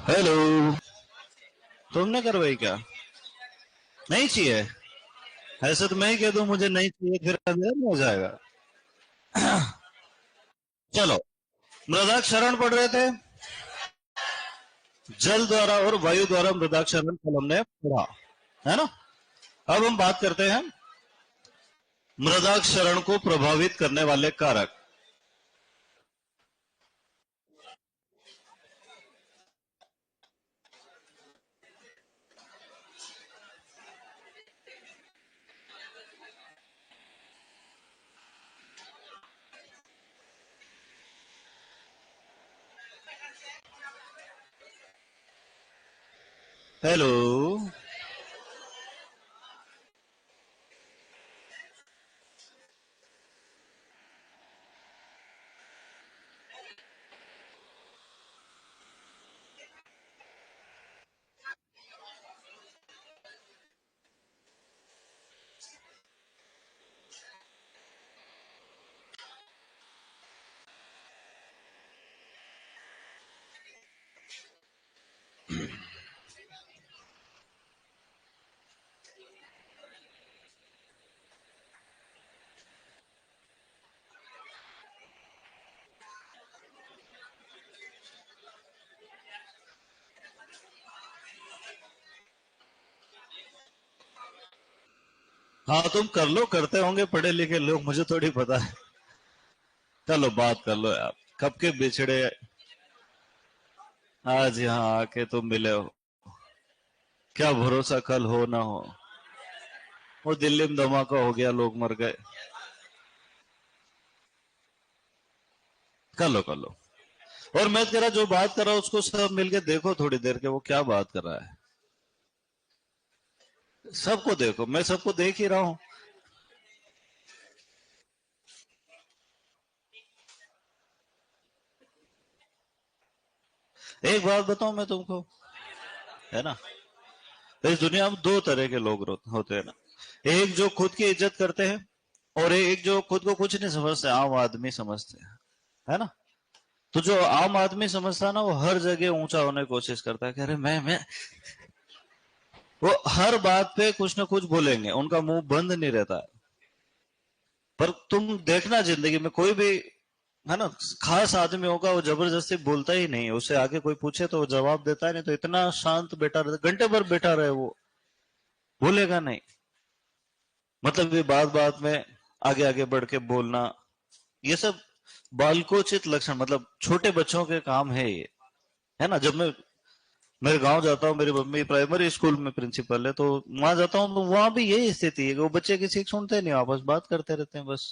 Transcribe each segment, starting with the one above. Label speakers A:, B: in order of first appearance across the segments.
A: Hello. तुमने करवाई क्या? नहीं चाहिए? ऐसे तो मैं ही कह दूं मुझे नहीं चाहिए, फिर अंधेरा नहीं हो जाएगा। चलो, मृदाक्षरण पढ़ रहे थे। जल द्वारा और वायु द्वारा मृदाक्षरण कल हमने पढ़ा, है ना। अब हम बात करते हैं मृदाक्षरण को प्रभावित करने वाले कारक। हेलो। हाँ, तुम कर लो, करते होंगे पढ़े लिखे लोग, मुझे थोड़ी पता है। चलो बात कर लो यार, कब के बिछड़े आज यहाँ आके तुम मिले हो। क्या भरोसा कल हो ना हो। वो दिल्ली में धमाका हो गया, लोग मर गए। कर लो कर लो। और मैं कह रहा जो बात कर रहा हूं उसको सब मिलके देखो थोड़ी देर के, वो क्या बात कर रहा है। सबको देखो, मैं सबको देख ही रहा हूं। एक बात बताऊं मैं तुमको, है ना। इस दुनिया में दो तरह के लोग होते हैं ना। एक जो खुद की इज्जत करते हैं, और एक जो खुद को कुछ नहीं समझते, आम आदमी समझते हैं, है ना। तो जो आम आदमी समझता है ना, वो हर जगह ऊंचा होने की कोशिश करता है कि अरे मैं वो हर बात पे कुछ ना कुछ बोलेंगे, उनका मुंह बंद नहीं रहता है। पर तुम देखना जिंदगी में कोई भी, है ना, खास आदमी होगा, वो जबरदस्ती बोलता ही नहीं है। उससे आगे कोई पूछे तो वो जवाब देता है, नहीं तो इतना शांत बैठा रहता, घंटे भर बैठा रहे वो बोलेगा नहीं। मतलब ये बात बात में आगे आगे बढ़ के बोलना, ये सब बालकोचित लक्षण, मतलब छोटे बच्चों के काम है ये, है ना। जब मैं मेरे गांव जाता हूँ, मेरी मम्मी प्राइमरी स्कूल में प्रिंसिपल है, तो वहां जाता हूँ तो वहां भी यही स्थिति है कि वो बच्चे किसी की सुनते नहीं, आपस बात करते रहते हैं बस।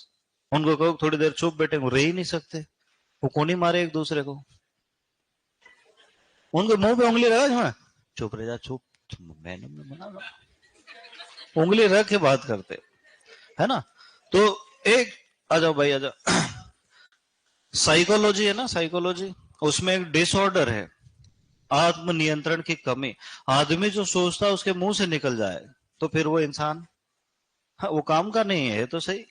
A: उनको कहो थोड़ी देर चुप बैठे, वो रह ही नहीं सकते। वो कौन ही मारे एक दूसरे को। उनके मुंह पे उंगली लगा, हाँ चुप रह जा चुप, मैंने मना लो। उंगली रख के बात करते, है ना। तो एक, आ जाओ भाई आ जाओ। साइकोलॉजी है ना, साइकोलॉजी, उसमें एक डिसऑर्डर है, आत्म नियंत्रण की कमी। आदमी जो सोचता है उसके मुंह से निकल जाए, तो फिर वो इंसान, हाँ, वो काम का नहीं है तो सही।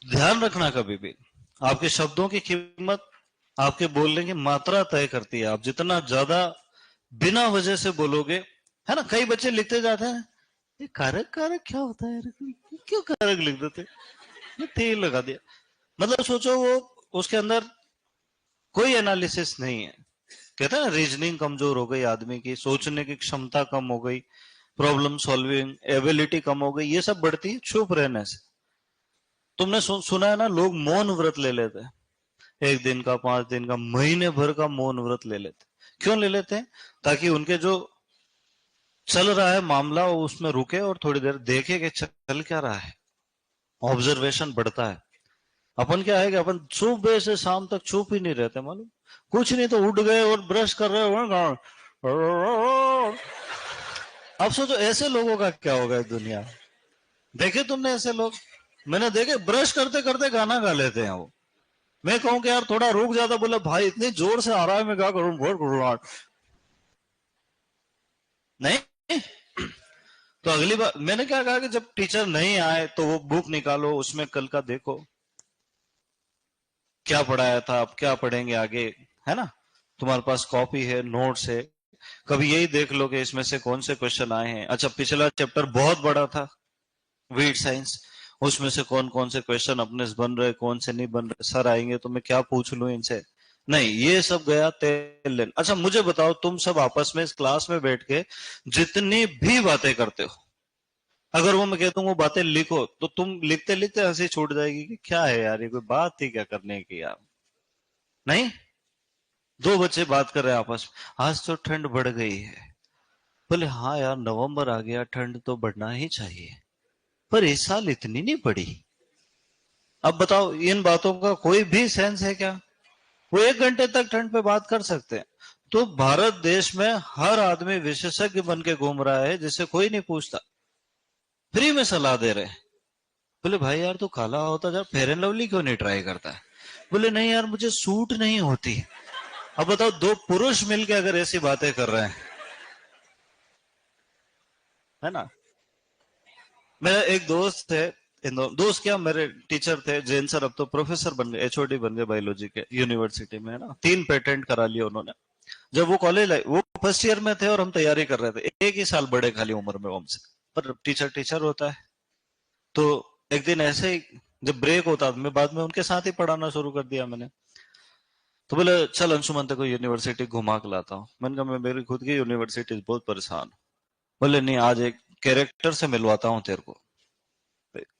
A: ध्यान रखना कभी भी, आपके शब्दों की कीमत आपके बोलने की मात्रा तय करती है। आप जितना ज्यादा बिना वजह से बोलोगे, है ना। कई बच्चे लिखते जाते हैं, ये कारक कारक क्या होता है, क्यों कारक लिख देते, ये तेल लगा दिया। मतलब सोचो वो, उसके अंदर कोई एनालिसिस नहीं है। कहते हैं ना, रीजनिंग कमजोर हो गई आदमी की, सोचने की क्षमता कम हो गई, प्रॉब्लम सॉल्विंग एबिलिटी कम हो गई, ये सब बढ़ती है चुप रहने से। तुमने सुना है ना, लोग मौन व्रत ले लेते हैं, 1 दिन का, 5 दिन का, महीने भर का मौन व्रत ले लेते। क्यों ले लेते हैं? ताकि उनके जो चल रहा है मामला वो उसमें रुके और थोड़ी देर देखे कि चल क्या रहा है। ऑब्जर्वेशन बढ़ता है। अपन क्या है कि अपन सुबह से शाम तक चुप ही नहीं रहते, मालूम। कुछ नहीं तो उठ गए और ब्रश कर रहे हो। अब सोचो ऐसे लोगों का क्या होगा इस दुनिया में। देखे तुमने ऐसे लोग? मैंने देखे ब्रश करते करते गाना गा लेते हैं वो। मैं कहूं कि यार थोड़ा रुक जाता, बोले भाई इतनी जोर से आ रहा है, मैं क्या करूं, बहुत गुड़गुड़ाहट। नहीं, तो अगली बार मैंने क्या कहा कि जब टीचर नहीं आए तो वो बुक निकालो, उसमें कल का देखो क्या पढ़ाया था, अब क्या पढ़ेंगे आगे, है ना। तुम्हारे पास कॉपी है, नोट्स है, कभी यही देख लो कि इसमें से कौन से क्वेश्चन आए हैं। अच्छा, पिछला चैप्टर बहुत बड़ा था, वीट साइंस, उसमें से कौन कौन से क्वेश्चन अपने से बन रहे, कौन से नहीं बन रहे, सर आएंगे तो मैं क्या पूछ लूं इनसे। नहीं, ये सब गया तेल लेन। अच्छा मुझे बताओ, तुम सब आपस में इस क्लास में बैठ के जितनी भी बातें करते हो, अगर वो मैं कहता हूँ वो बातें लिखो, तो तुम लिखते लिखते हंसी छूट जाएगी कि क्या है यार, ये कोई बात थी क्या करने की यार। नहीं, दो बच्चे बात कर रहे हैं आपस में, आज तो ठंड बढ़ गई है। बोले हाँ यार, नवंबर आ गया, ठंड तो बढ़ना ही चाहिए, पर इस साल इतनी नहीं बढ़ी। अब बताओ, इन बातों का कोई भी सेंस है क्या? वो 1 घंटे तक ठंड पे बात कर सकते हैं। तो भारत देश में हर आदमी विशेषज्ञ बन के घूम रहा है, जिसे कोई नहीं पूछता, फ्री में सलाह दे रहे हैं। बोले भाई यार, तू काला होता जा, फेयर एंड लवली क्यों नहीं ट्राई करता है? बोले नहीं यार, मुझे सूट नहीं होती। अब बताओ, दो पुरुष मिलके अगर ऐसी बातें कर रहे हैं, है ना। मेरा एक दोस्त है, दोस्त क्या, मेरे टीचर थे जैन सर, अब तो प्रोफेसर बन गए, एचओडी बन गए बायोलॉजी के यूनिवर्सिटी में, है ना। 3 पेटेंट करा लिए उन्होंने। जब वो कॉलेज आए, वो फर्स्ट ईयर में थे और हम तैयारी कर रहे थे, एक ही साल बड़े खाली उम्र में हमसे। पर टीचर टीचर होता है। तो एक दिन ऐसे ही जब ब्रेक होता, मैं बाद में उनके साथ ही पढ़ाना शुरू कर दिया मैंने। तो बोले चल अंशुमन को यूनिवर्सिटी घुमा के लाता हूँ। मैंने कहा मैं मेरी खुद की यूनिवर्सिटी बहुत परेशान हूँ। बोले नहीं, आज एक कैरेक्टर से मिलवाता हूँ तेरे को।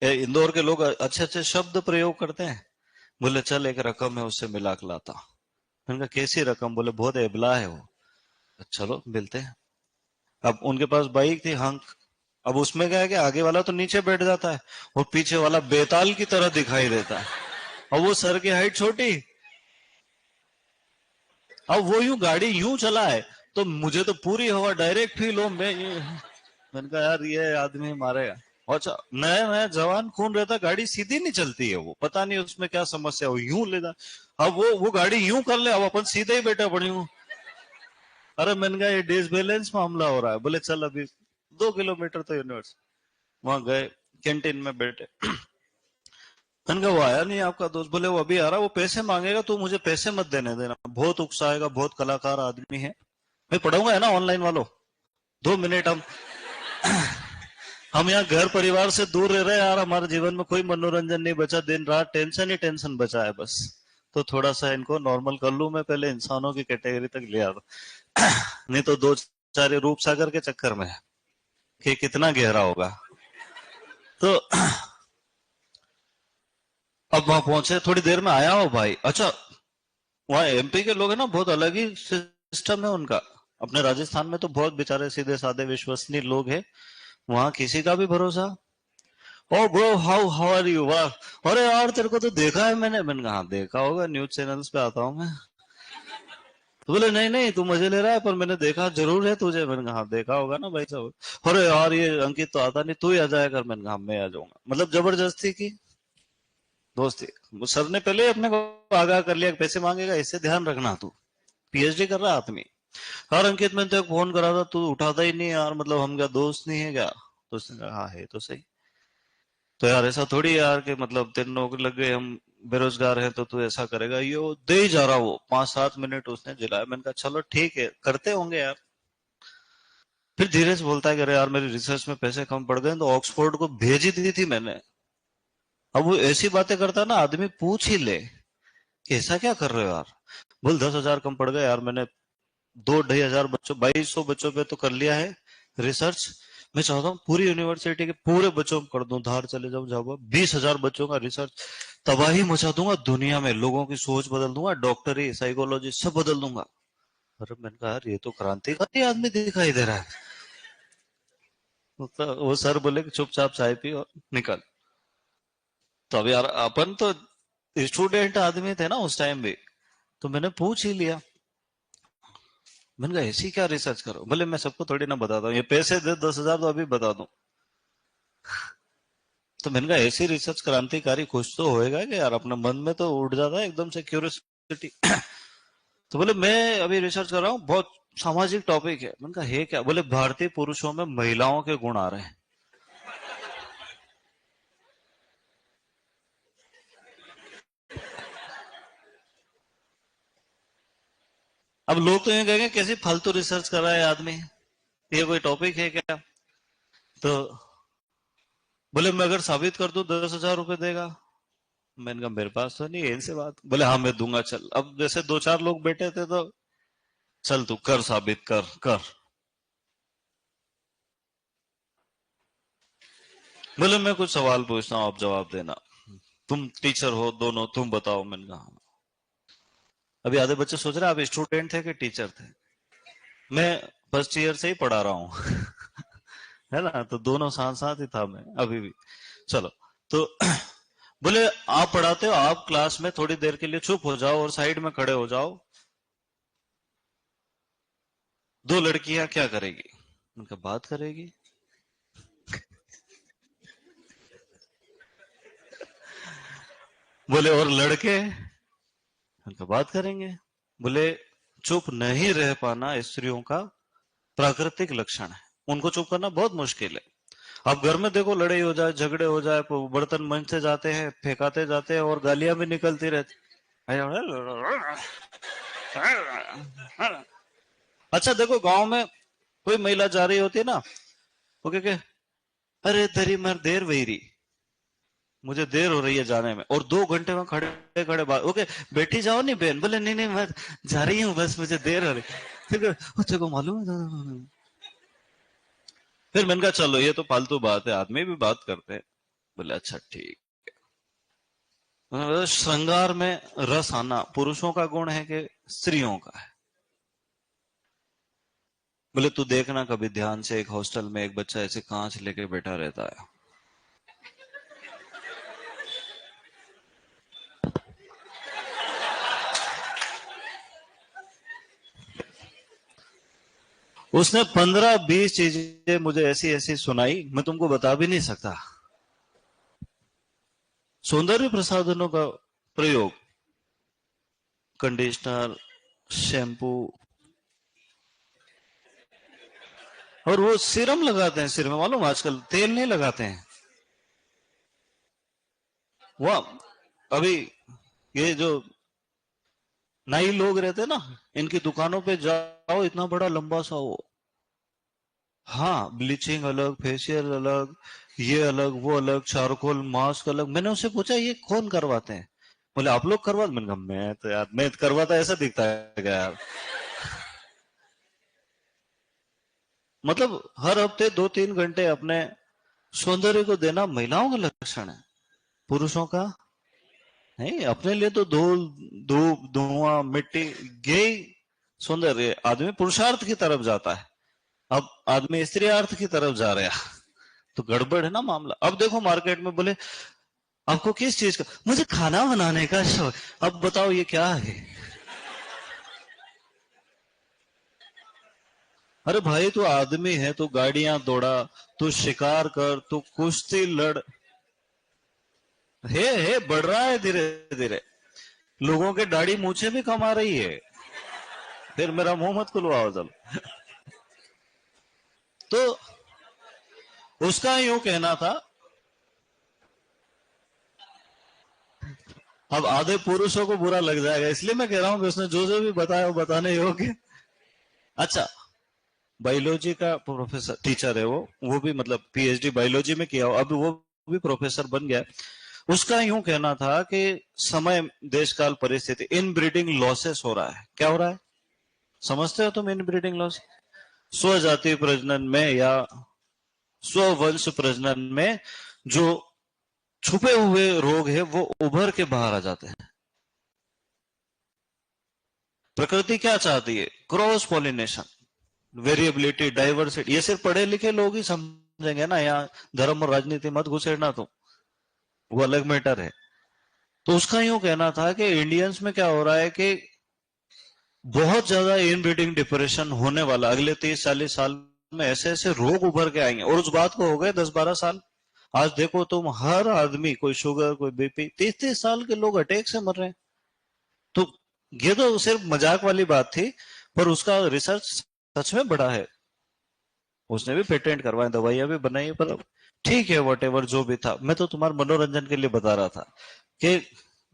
A: इंदौर के लोग अच्छे अच्छे शब्द प्रयोग करते हैं। बोले चल एक रकम है, उससे मिला के लाता हूँ। मैंने कहा कैसी रकम? बोले बहुत एबला है वो। चलो मिलते हैं। अब उनके पास बाइक थी, हंक। अब उसमें क्या है कि आगे वाला तो नीचे बैठ जाता है और पीछे वाला बेताल की तरह दिखाई देता है, और वो सर की हाइट छोटी। अब वो यूं गाड़ी यूं चला है, तो मुझे तो पूरी हवा डायरेक्ट फील हो। मैंने कहा यार, ये आदमी मारेगा। अच्छा, नया नया जवान खून रहता, गाड़ी सीधी नहीं चलती है, वो पता नहीं उसमें क्या समस्या हो, यूं लेता। अब वो गाड़ी यूं कर ले, अब अपन सीधे ही बैठे पड़ी हूँ। अरे मैंने कहा ये डिसबैलेंस मामला हो रहा है। बोले चल अभी 2 किलोमीटर तो यूनिवर्स। वहां गए, कैंटीन में बैठे। मैंने कहा वो आया नहीं आपका दोस्त? बोले वो अभी आ रहा, वो पैसे मांगेगा, तो मुझे पैसे मत देने देना, बहुत उकसाएगा, बहुत कलाकार आदमी है। मैं पढ़ाऊंगा, है ना, ऑनलाइन वालों। 2 मिनट हम यहाँ घर परिवार से दूर रह रहे हैं यार, हमारे जीवन में कोई मनोरंजन नहीं बचा, दिन रात टेंशन ही टेंशन बचा है बस। तो थोड़ा सा इनको नॉर्मल कर लूं, मैं पहले इंसानों की कैटेगरी तक ले आ रहा। नहीं तो दो चार रूप सागर के चक्कर में है कि कितना गहरा होगा। तो अब वहां पहुंचे, थोड़ी देर में आया हो भाई। अच्छा, वहाँ एमपी के लोग है ना, बहुत अलग ही सिस्टम है उनका। अपने राजस्थान में तो बहुत बेचारे सीधे साधे विश्वसनीय लोग हैं, वहां किसी का भी भरोसा। Oh bro, how how are you, वाह, अरे यार तेरे को तो देखा है मैंने कहा हाँ, देखा होगा, न्यूज चैनल्स पे आता हूँ मैं। तो बोले नहीं नहीं, तू मजे ले रहा है, पर मैंने देखा जरूर है तुझे। मैंने कहा हाँ, देखा होगा ना भाई साहब। अरे यार ये अंकित तो आता नहीं, तू ही आ जाया कर। मैंने कहा हाँ, मैं आ जाऊंगा, मतलब जबरदस्ती की दोस्ती। वो सर ने पहले ही अपने को आगाह कर लिया कि पैसे मांगेगा, इससे ध्यान रखना तू, पीएचडी कर रहा आदमी। यार अंकित, मैंने तो फोन करा था, तू उठाता ही नहीं यार, मतलब हम क्या दोस्त नहीं है क्या? तो उसने कहा हाँ है तो सही। तो यार ऐसा थोड़ी यार कि मतलब तेरे नौकरी लग गई, हम बेरोजगार हैं, तो तू ऐसा करेगा। ये वो दे ही जा रहा, वो 5-7 मिनट उसने जिलाया। मैंने कहा चलो ठीक है, करते होंगे यार। फिर धीरे से बोलता है कि अरे यार, मेरी रिसर्च में पैसे कम पड़ गए, तो ऑक्सफोर्ड को भेज ही दी थी मैंने। अब वो ऐसी बातें करता है ना, आदमी पूछ ही ले कि ऐसा क्या कर रहे हो यार। बोल 10,000 कम पड़ गए यार, मैंने 2-2,500 बच्चों, 2200 बच्चों पे तो कर लिया है रिसर्च। मैं चाहता हूँ पूरी यूनिवर्सिटी के पूरे बच्चों को कर दूं, धार चले जाऊं, जाऊंगा 20,000 बच्चों का रिसर्च, तबाही मचा दूंगा दुनिया में, लोगों की सोच बदल दूंगा, डॉक्टरी साइकोलॉजी सब बदल दूंगा। अरे मैंने कहा यार, ये तो क्रांतिकारी आदमी दिखाई दे रहा है। तो वो सर बोले कि चुपचाप चाय पी और निकल। तो अब यार अपन तो स्टूडेंट आदमी थे ना उस टाइम भी, तो मैंने पूछ ही लिया। मैंने कहा ऐसी क्या रिसर्च करो? बोले मैं सबको थोड़ी ना बताता हूँ, ये पैसे दे 10,000 तो अभी बता दूं। तो मैंने कहा ऐसी रिसर्च क्रांतिकारी कुछ तो होएगा कि यार, अपने मन में तो उठ जाता है एकदम से क्यूरियोसिटी। तो बोले मैं अभी रिसर्च कर रहा हूँ, बहुत सामाजिक टॉपिक है। मैंने कहा है क्या? बोले भारतीय पुरुषों में महिलाओं के गुण आ रहे हैं। अब लोग तो ये कहेंगे कैसे फालतू रिसर्च कर रहा है आदमी, ये कोई टॉपिक है क्या? तो बोले मैं अगर साबित कर दूं 10,000 रुपए देगा। मैंने कहा मेरे पास तो नहीं है इनसे बात। बोले हाँ मैं दूंगा चल। अब जैसे दो चार लोग बैठे थे तो चल तू कर, साबित कर कर। बोले मैं कुछ सवाल पूछता हूँ आप जवाब देना, तुम टीचर हो दोनों, तुम बताओ। मैंने कहा हाँ। अभी आधे बच्चे सोच रहे हैं आप स्टूडेंट थे कि टीचर थे। मैं फर्स्ट ईयर से ही पढ़ा रहा हूँ है ना, तो दोनों साथ साथ ही था मैं अभी भी। चलो तो बोले आप पढ़ाते हो, आप क्लास में थोड़ी देर के लिए चुप हो जाओ और साइड में खड़े हो जाओ, दो लड़कियां क्या करेगी? उनका बात करेगी। बोले और लड़के? उनका बात करेंगे। बोले चुप नहीं रह पाना स्त्रियों का प्राकृतिक लक्षण है, उनको चुप करना बहुत मुश्किल है। अब घर में देखो लड़ाई हो जाए, झगड़े हो जाए, बर्तन मंजते जाते हैं, फेंकाते जाते हैं और गालियां भी निकलती रहती। अच्छा देखो गांव में कोई महिला जा रही होती है ना, वो क्या अरे तेरी मर देर वही रही, मुझे देर हो रही है जाने में, और 2 घंटे में खड़े खड़े बात। ओके बैठी जाओ नहीं बहन। बोले नहीं नहीं मैं जा रही हूँ बस मुझे देर हो रही। फिर तेरे को मालूम है? फिर मैंने कहा चलो ये तो फालतू बात है, आदमी भी बात करते हैं। बोले अच्छा ठीक। श्रृंगार में रस आना पुरुषों का गुण है कि स्त्रियों का है? बोले तू देखना कभी ध्यान से, एक हॉस्टल में एक बच्चा ऐसे कांच लेके बैठा रहता है, उसने 15-20 चीजें मुझे ऐसी ऐसी सुनाई, मैं तुमको बता भी नहीं सकता। सौंदर्य प्रसाधनों का प्रयोग, कंडीशनर, शैम्पू, और वो सीरम लगाते हैं सिर में, मालूम आजकल तेल नहीं लगाते हैं। वो अभी ये जो नाई लोग रहते हैं ना, इनकी दुकानों पे जाओ, इतना बड़ा लंबा सा वो, हाँ ब्लीचिंग अलग, फेशियल अलग, ये अलग वो अलग, चारकोल मास्क अलग। मैंने उससे पूछा ये कौन करवाते हैं? बोले आप लोग करवाते? मैंने कहा मैं तो यार मैं करवाता ऐसा दिखता है क्या यार। मतलब हर हफ्ते 2-3 घंटे अपने सौंदर्य को देना महिलाओं का लक्षण है, पुरुषों का नहीं। अपने लिए तो धूल, धूप, धुआं, मिट्टी, यही सौंदर्य। आदमी पुरुषार्थ की तरफ जाता है, अब आदमी स्त्रीर्थ की तरफ जा रहा है, तो गड़बड़ है ना मामला। अब देखो मार्केट में बोले आपको किस चीज का, मुझे खाना बनाने का शौक। अब बताओ ये क्या है? अरे भाई तू आदमी है, तू गाड़ियां दौड़ा, तू शिकार कर, तू कुश्ती लड़, है बढ़ रहा है धीरे धीरे। लोगों के दाढ़ी मूछे भी कमा रही है। फिर मेरा मुंह मत खुलवाओ चल। तो उसका यूं कहना था, अब आधे पुरुषों को बुरा लग जाएगा इसलिए मैं कह रहा हूं कि उसने जो जो भी बताया वो बताने योग्य। अच्छा बायोलॉजी का प्रोफेसर टीचर है वो भी मतलब पीएचडी बायोलॉजी में किया, अब वो भी प्रोफेसर बन गया। उसका यूं कहना था कि समय, देश काल, परिस्थिति, इन ब्रीडिंग लॉसेस हो रहा है। क्या हो रहा है समझते हो तुम? इन ब्रीडिंग लॉस, स्वजाति प्रजनन में या स्ववंश प्रजनन में जो छुपे हुए रोग है वो उभर के बाहर आ जाते हैं। प्रकृति क्या चाहती है? Cross pollination, variability, diversity. ये सिर्फ पढ़े लिखे लोग ही समझेंगे ना, यहाँ धर्म और राजनीति मत घुसेड़ना, तो वो अलग मैटर है। तो उसका यूं कहना था कि इंडियंस में क्या हो रहा है कि बहुत ज्यादा इनब्रीडिंग डिप्रेशन होने वाला, अगले 30-40 साल में ऐसे ऐसे रोग उभर के आएंगे। और उस बात को हो गए 10-12 साल। आज देखो तुम हर आदमी, कोई शुगर, कोई बीपी, 30-30 साल के लोग अटैक से मर रहे हैं। तो ये तो सिर्फ मजाक वाली बात थी, पर उसका रिसर्च सच में बड़ा है। उसने भी पेटेंट करवाए, दवाइयां भी बनाई, पर ठीक है वट एवर जो भी था, मैं तो तुम्हारे मनोरंजन के लिए बता रहा था कि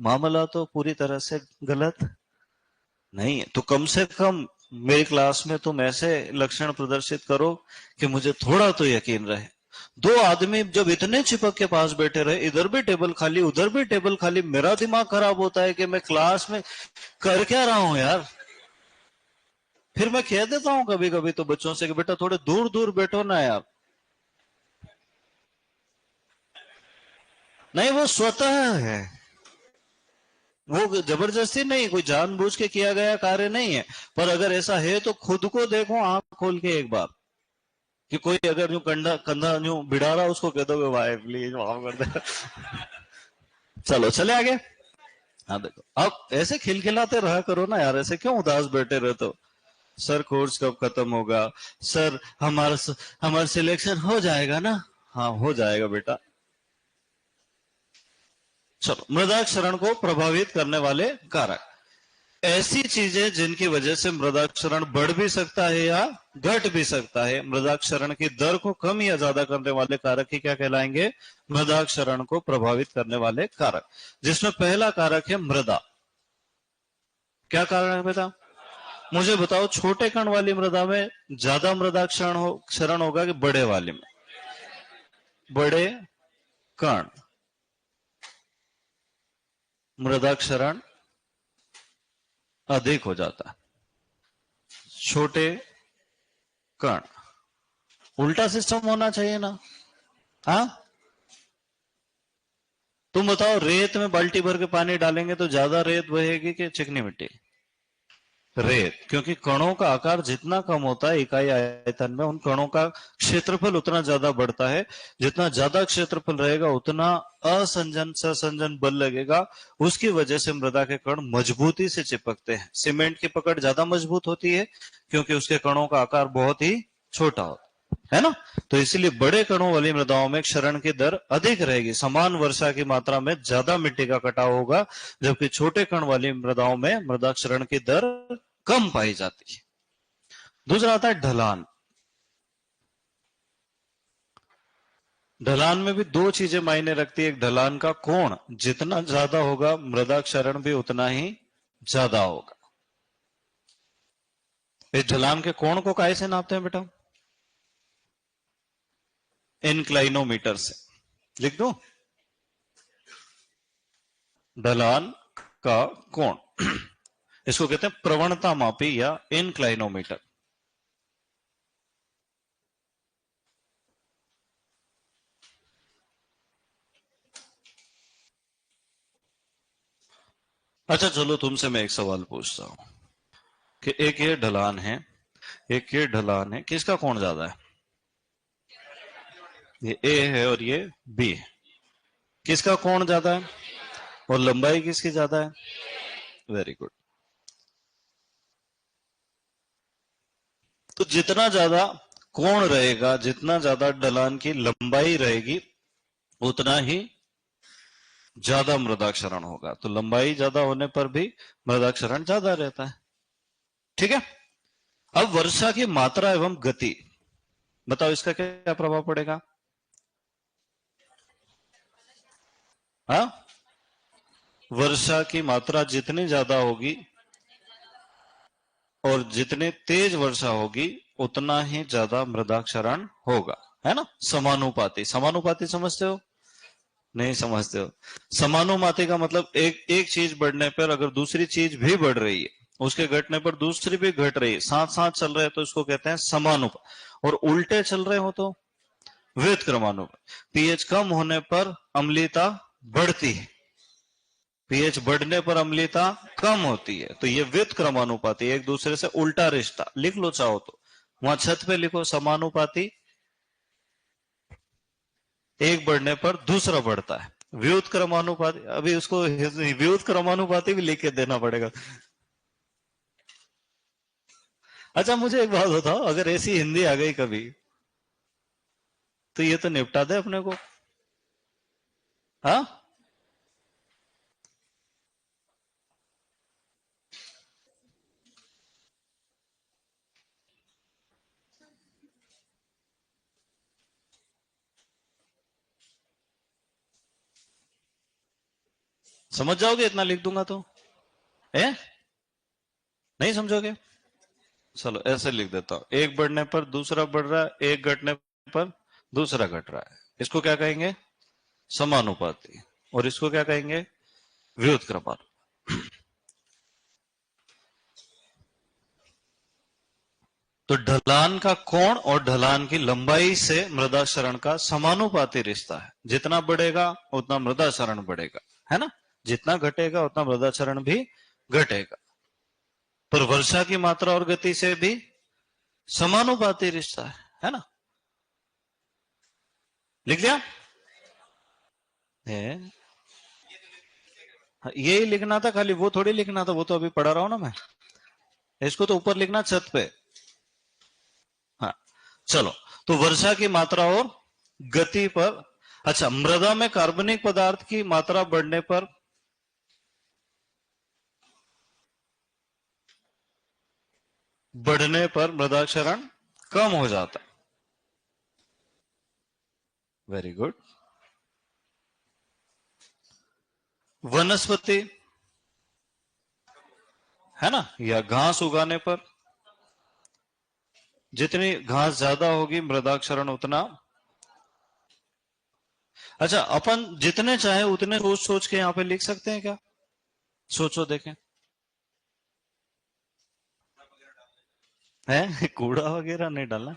A: मामला तो पूरी तरह से गलत नहीं है तो कम से कम मेरी क्लास में तुम ऐसे लक्षण प्रदर्शित करो कि मुझे थोड़ा तो यकीन रहे। दो आदमी जब इतने चिपक के पास बैठे रहे, इधर भी टेबल खाली उधर भी टेबल खाली, मेरा दिमाग खराब होता है कि मैं क्लास में कर क्या रहा हूं यार। फिर मैं कह देता हूं कभी कभी तो बच्चों से कि बेटा थोड़े दूर दूर बैठो ना यार। नहीं वो स्वतः है, वो जबरदस्ती नहीं, कोई जानबूझ के किया गया कार्य नहीं है। पर अगर ऐसा है तो खुद को देखो आंख खोल के एक बार, कि कोई अगर यूं कंधा कंधा यूं भिड़ा रहा, उसको कह दो भाई प्लीज माफ कर दे। चलो चले आगे। हाँ देखो, अब ऐसे खिलखिलाते रहा करो ना यार, ऐसे क्यों उदास बैठे रहते हो। सर कोर्स कब खत्म होगा, सर हमारा सिलेक्शन हो जाएगा ना। हाँ हो जाएगा बेटा। चलो, मृदाक्षरण को प्रभावित करने वाले कारक, ऐसी चीजें जिनकी वजह से मृदाक्षरण बढ़ भी सकता है या घट भी सकता है। मृदाक्षरण की दर को कम या ज्यादा करने वाले कारक ही क्या कहलाएंगे, मृदाक्षरण को प्रभावित करने वाले कारक। जिसमें पहला कारक है मृदा। क्या कारण है बेटा, मुझे बताओ, छोटे कण वाली मृदा में ज्यादा क्षरण होगा कि बड़े वाले में। बड़े कण मृदाक्षरण अधिक हो जाता है, छोटे कण। उल्टा सिस्टम होना चाहिए ना। हाँ तुम बताओ, रेत में बाल्टी भर के पानी डालेंगे तो ज्यादा रेत बहेगी कि चिकनी मिट्टी। रेत, क्योंकि कणों का आकार जितना कम होता है इकाई आयतन में, उन कणों का क्षेत्रफल उतना ज्यादा बढ़ता है। जितना ज्यादा क्षेत्रफल रहेगा उतना असंजन ससंजन बल लगेगा। उसकी वजह से मृदा के कण मजबूती से चिपकते हैं। सीमेंट की पकड़ ज्यादा मजबूत होती है क्योंकि उसके कणों का आकार बहुत ही छोटा होता है ना। तो इसलिए बड़े कणों वाली मृदाओं में क्षरण की दर अधिक रहेगी, समान वर्षा की मात्रा में ज्यादा मिट्टी का कटाव होगा। जबकि छोटे कण वाली मृदाओं में मृदा क्षरण की दर कम पाई जाती है। दूसरा आता है ढलान। ढलान में भी दो चीजें मायने रखती है। एक ढलान का कोण, जितना ज्यादा होगा मृदा क्षरण भी उतना ही ज्यादा होगा। इस ढलान के कोण को काहे से नापते हैं बेटा, इनक्लाइनोमीटर से। लिख दो, ढलान का कोण इसको कहते हैं प्रवणता मापी या इनक्लाइनोमीटर। अच्छा चलो, तुमसे मैं एक सवाल पूछता हूं कि एक ये ढलान है, एक ये ढलान है, किसका कोण ज्यादा है। ये ए है और ये बी है, किसका कोण ज्यादा है और लंबाई किसकी ज्यादा है। Very good. तो जितना ज्यादा कोण रहेगा, जितना ज्यादा ढलान की लंबाई रहेगी, उतना ही ज्यादा मृदाक्षरण होगा। तो लंबाई ज्यादा होने पर भी मृदाक्षरण ज्यादा रहता है। ठीक है। अब वर्षा की मात्रा एवं गति, बताओ इसका क्या प्रभाव पड़ेगा। हाँ, वर्षा की मात्रा जितनी ज्यादा होगी और जितने तेज वर्षा होगी उतना ही ज्यादा मृदाक्षरण होगा, है ना। समानुपाती, समानुपाती समझते हो, नहीं समझते हो। समानुपाती का मतलब एक एक चीज बढ़ने पर अगर दूसरी चीज भी बढ़ रही है, उसके घटने पर दूसरी भी घट रही है, साथ साथ चल रहे हैं तो इसको कहते हैं समानुपात। और उल्टे चल रहे हो तो व्युत्क्रमानुपात। पीएच कम होने पर अम्लीयता बढ़ती है, पीएच बढ़ने पर अम्लीयता कम होती है। तो ये व्युत्क्रमानुपाती, एक दूसरे से उल्टा रिश्ता। लिख लो चाहो तो, वहां छत पे लिखो समानुपाती, एक बढ़ने पर दूसरा बढ़ता है। व्युत्क्रमानुपाती, अभी उसको व्युत्क्रमानुपाती भी लिख के देना पड़ेगा। अच्छा मुझे एक बात बताओ, अगर ऐसी हिंदी आ गई कभी तो ये तो निपटा दे अपने को। हाँ, समझ जाओगे इतना लिख दूंगा तो, है। नहीं समझोगे? चलो ऐसे लिख देता हूं, एक बढ़ने पर दूसरा बढ़ रहा है, एक घटने पर दूसरा घट रहा है, इसको क्या कहेंगे? समानुपाती। और इसको क्या कहेंगे? व्युत्क्रमानुपाती। तो ढलान का कोण और ढलान की लंबाई से मृदा क्षरण का समानुपाती रिश्ता है। जितना बढ़ेगा उतना मृदा क्षरण बढ़ेगा, है ना? जितना घटेगा उतना मृदा क्षरण भी घटेगा। पर वर्षा की मात्रा और गति से भी समानुपाती रिश्ता है ना? लिख लिया है? यही लिखना था खाली, वो थोड़ी लिखना था, वो तो अभी पढ़ा रहा हूं ना मैं। इसको तो ऊपर लिखना छत पे। हाँ चलो, तो वर्षा की मात्रा और गति पर, अच्छा, मृदा में कार्बनिक पदार्थ की मात्रा बढ़ने पर मृदा क्षरण कम हो जाता है। Very good. वनस्पति, है ना, या घास उगाने पर, जितनी घास ज्यादा होगी मृदा क्षरण उतना। अच्छा, अपन जितने चाहे उतने सोच सोच के यहां पे लिख सकते हैं क्या? सोचो देखें। है कूड़ा वगैरह नहीं डालना।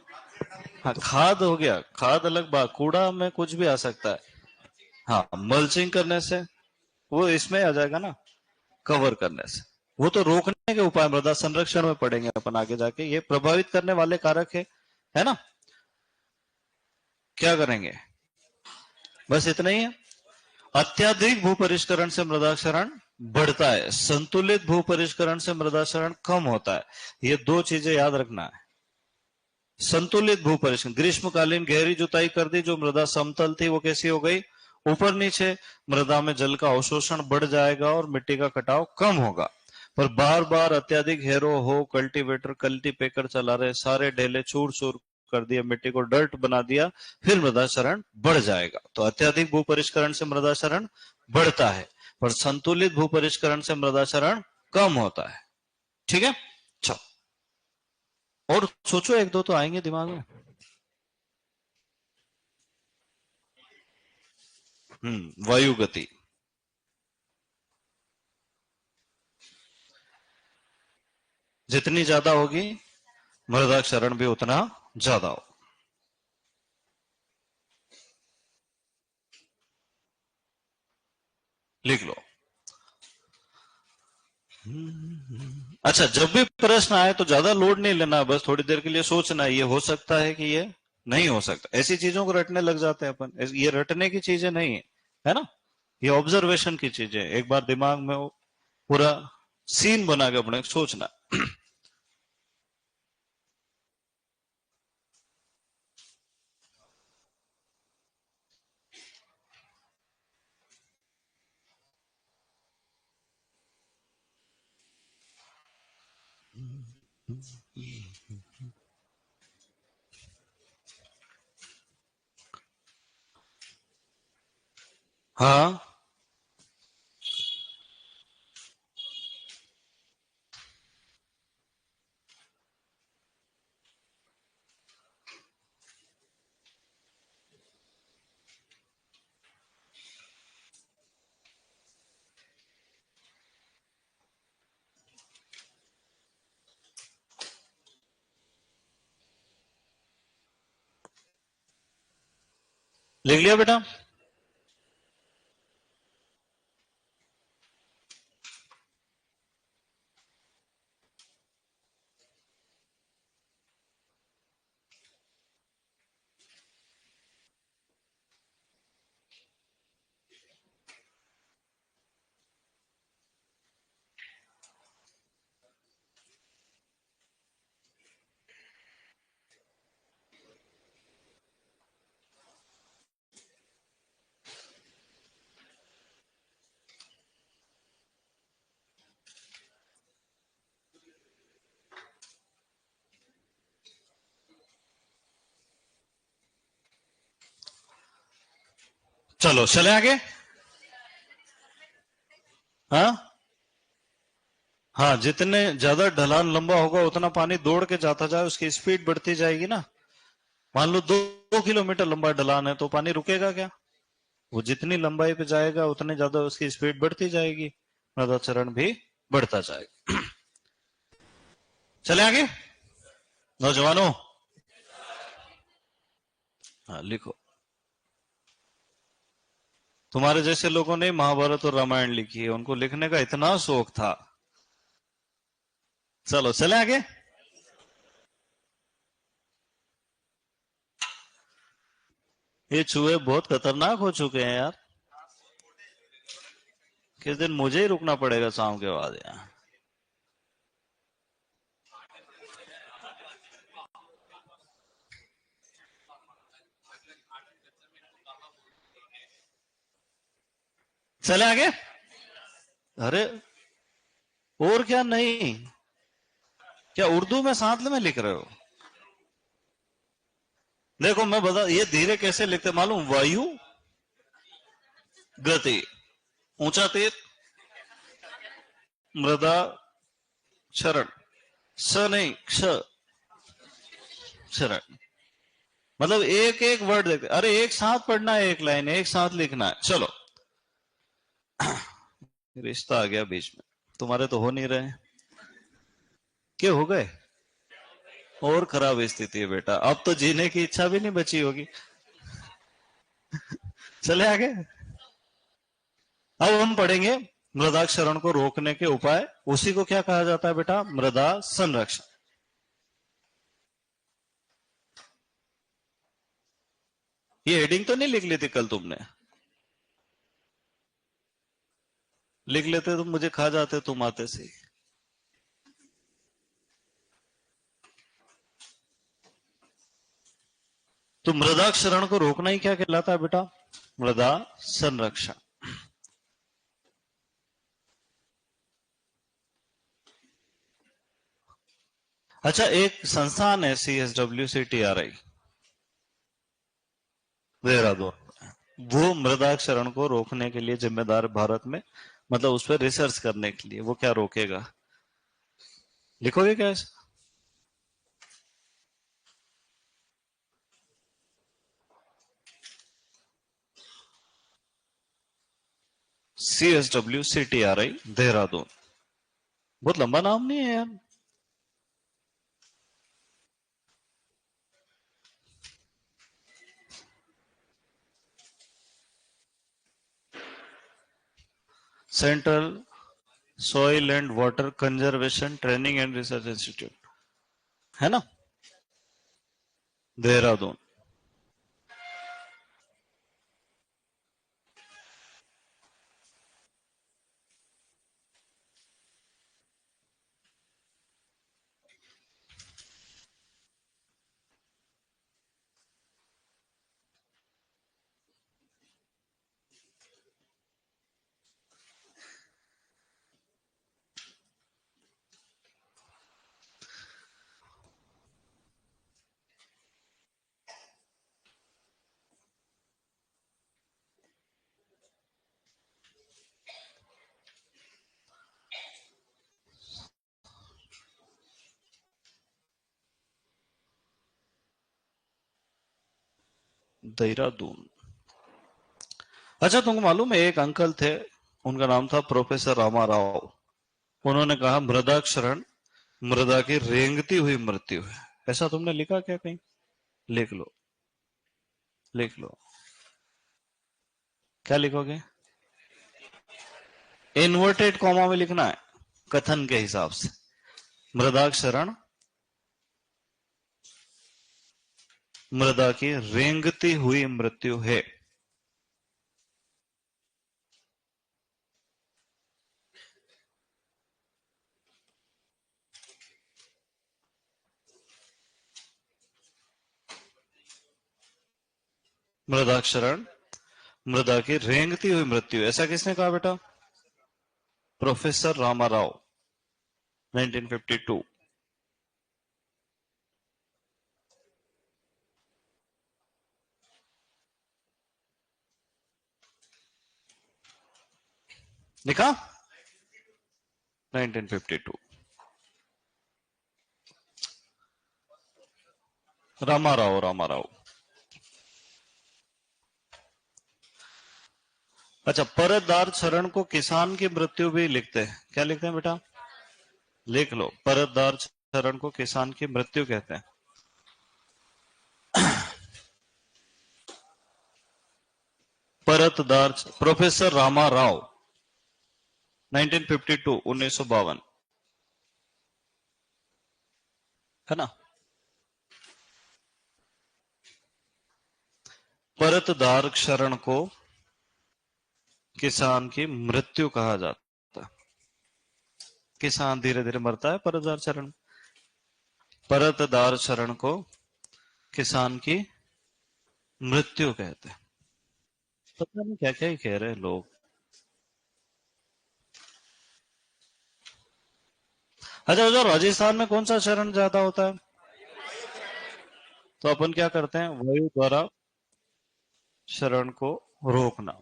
A: हाँ, खाद हो गया, खाद अलग बात, कूड़ा में कुछ भी आ सकता है। हाँ, मल्चिंग करने से वो इसमें आ जाएगा ना, कवर करने से। वो तो रोकने के उपाय मृदा संरक्षण में पड़ेंगे अपन आगे जाके, ये प्रभावित करने वाले कारक है ना? क्या करेंगे? बस इतना ही है। अत्याधिक भूपरिष्करण से मृदा क्षरण बढ़ता है, संतुलित भूपरिष्करण से मृदा क्षरण कम होता है। ये दो चीजें याद रखना है। संतुलित भूपरिष्करण, ग्रीष्मकालीन गहरी जुताई कर दी, जो मृदा समतल थी वो कैसी हो गई? ऊपर नीचे। मृदा में जल का अवशोषण बढ़ जाएगा और मिट्टी का कटाव कम होगा। पर बार बार अत्याधिक हेरो हो, कल्टीवेटर कल्टीपेकर चला रहे, सारे ढेले चूर चूर कर दिया, मिट्टी को डर्ट बना दिया, फिर मृदा क्षरण बढ़ जाएगा। तो अत्याधिक भूपरिष्करण से मृदा क्षरण बढ़ता है, पर संतुलित भूपरिष्करण से मृदा क्षरण कम होता है। ठीक है, चलो और सोचो, एक दो तो आएंगे दिमाग में। वायु गति। जितनी ज्यादा होगी मृदा क्षरण भी उतना ज्यादा हो। लिख लो। अच्छा, जब भी प्रश्न आए तो ज्यादा लोड नहीं लेना, बस थोड़ी देर के लिए सोचना है, ये हो सकता है कि ये नहीं हो सकता। ऐसी चीजों को रटने लग जाते हैं अपन, ये रटने की चीजें नहीं है ना? ये ऑब्जर्वेशन की चीजें, एक बार दिमाग में वो पूरा सीन बना के अपने सोचना। हाँ, लिख लिया बेटा? चलो चले आगे। हाँ हाँ, जितने ज्यादा ढलान लंबा होगा उतना पानी दौड़ के जाता जाए, उसकी स्पीड बढ़ती जाएगी ना। मान लो 2 किलोमीटर लंबा ढलान है तो पानी रुकेगा क्या? वो जितनी लंबाई पे जाएगा उतने ज्यादा उसकी स्पीड बढ़ती जाएगी, मृदाचरण भी बढ़ता जाएगा। चले आगे नौजवानों। हाँ लिखो। तुम्हारे जैसे लोगों ने महाभारत और रामायण लिखी है, उनको लिखने का इतना शौक था। चलो चले आगे। ये चूहे बहुत खतरनाक हो चुके हैं यार। किस दिन मुझे ही रुकना पड़ेगा शाम के बाद यार। चले आगे। अरे और क्या नहीं, क्या उर्दू में साथ में लिख रहे हो? देखो मैं बता, ये धीरे कैसे लिखते मालूम? वायु गति, ऊंचा तीर, मृदा क्षरण, स नहीं क्ष क्षरण। मतलब एक एक वर्ड देखते, अरे एक साथ पढ़ना है, एक लाइन एक साथ लिखना है। चलो, रिश्ता आ गया बीच में, तुम्हारे तो हो नहीं रहे। क्या हो गए? और खराब स्थिति है बेटा, अब तो जीने की इच्छा भी नहीं बची होगी। चले आगे। अब हम पढ़ेंगे मृदा क्षरण को रोकने के उपाय। उसी को क्या कहा जाता है बेटा? मृदा संरक्षण। ये हेडिंग तो नहीं लिख ली थी कल तुमने? लिख लेते तो मुझे खा जाते तुम आते से। तो मृदा क्षरण को रोकना ही क्या कहलाता है बेटा? मृदा संरक्षण। अच्छा, एक संस्थान है CSWCTRI देहरादून, वो मृदा क्षरण को रोकने के लिए जिम्मेदार भारत में, मतलब उस पर रिसर्च करने के लिए। वो क्या रोकेगा? लिखोगे क्या ऐसा? CSWCTRI देहरादून, बहुत लंबा नाम नहीं है यार। Central soil and water conservation training and research institute, है ना, देहरादून। देहरादून। अच्छा, तुमको मालूम है एक अंकल थे, उनका नाम था प्रोफेसर रामा राव। उन्होंने कहा मृदा क्षरण मृदा की रेंगती हुई मृत्यु है। ऐसा तुमने लिखा क्या कहीं? लिख लो, लिख लो। क्या लिखोगे? इन्वर्टेड कॉमा में लिखना है, कथन के हिसाब से। मृदा क्षरण मृदा की रेंगती हुई मृत्यु है। मृदा क्षरण मृदा की रेंगती हुई मृत्यु, ऐसा किसने कहा बेटा? प्रोफेसर रामाराव, 1952। लिखा? 1952 रामाराव रामाराव। अच्छा, परतदार चरण को किसान की मृत्यु भी लिखते हैं, क्या लिखते हैं बेटा? लिख लो, परतदार चरण को किसान की मृत्यु कहते हैं। परतदार, प्रोफेसर रामाराव, 1952, 1952, है ना? परतदार चरण को किसान की मृत्यु कहा जाता है। किसान धीरे धीरे मरता है परतदार चरण। परतदार चरण को किसान की मृत्यु कहते हैं। पता नहीं क्या क्या ही कह रहे हैं लोग। अच्छा, जो राजस्थान में कौन सा चरण ज्यादा होता है? तो अपन क्या करते हैं, वायु द्वारा शरण को रोकना।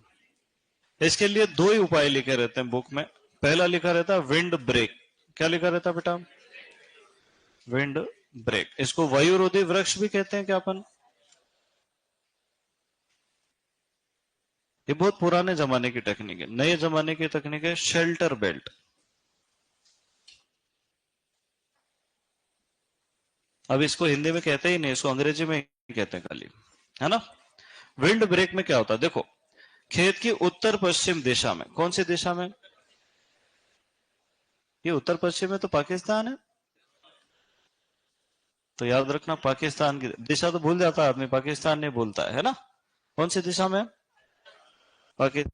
A: इसके लिए दो ही उपाय लिखे रहते हैं बुक में। पहला लिखा रहता है विंड ब्रेक। क्या लिखा रहता है बेटा? Wind break. इसको वायुरोधी वृक्ष भी कहते हैं क्या अपन? ये बहुत पुराने जमाने की टेक्निक है। नए जमाने की टेक्निक है शेल्टर बेल्ट। अब इसको हिंदी में कहते ही नहीं, इसको अंग्रेजी में ही कहते हैं खाली, है ना? विंड ब्रेक में क्या होता है, देखो, खेत की उत्तर पश्चिम दिशा में, कौन सी दिशा में? ये उत्तर पश्चिम में तो पाकिस्तान है। तो याद रखना, पाकिस्तान की दिशा तो भूल जाता है आदमी, पाकिस्तान नहीं भूलता है ना? कौन सी दिशा में? पाकिस्तान।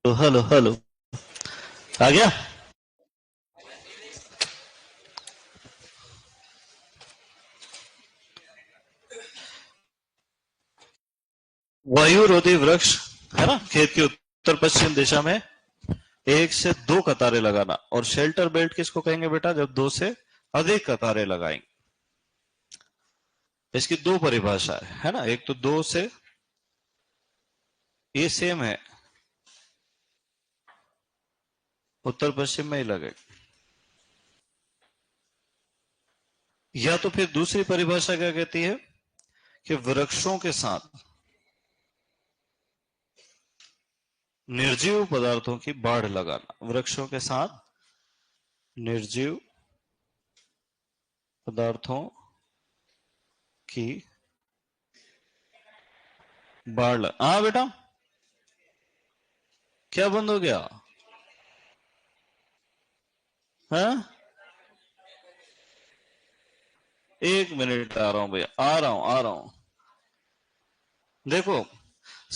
A: तो हेलो हेलो, आ गया? वायुरोधी वृक्ष, है ना? खेत की उत्तर पश्चिम दिशा में एक से दो कतारें लगाना। और शेल्टर बेल्ट किसको कहेंगे बेटा? जब दो से अधिक कतारें लगाएंगे। इसकी दो परिभाषा है ना? एक तो दो से, ये सेम है, उत्तर पश्चिम में ही लगे। या तो फिर दूसरी परिभाषा क्या कहती है कि वृक्षों के साथ निर्जीव पदार्थों की बाढ़ लगाना। वृक्षों के साथ निर्जीव पदार्थों की बाढ़ हाँ बेटा, क्या बंद हो गया? हाँ, एक मिनट, आ रहा हूं भैया, आ रहा हूं आ रहा हूं। देखो,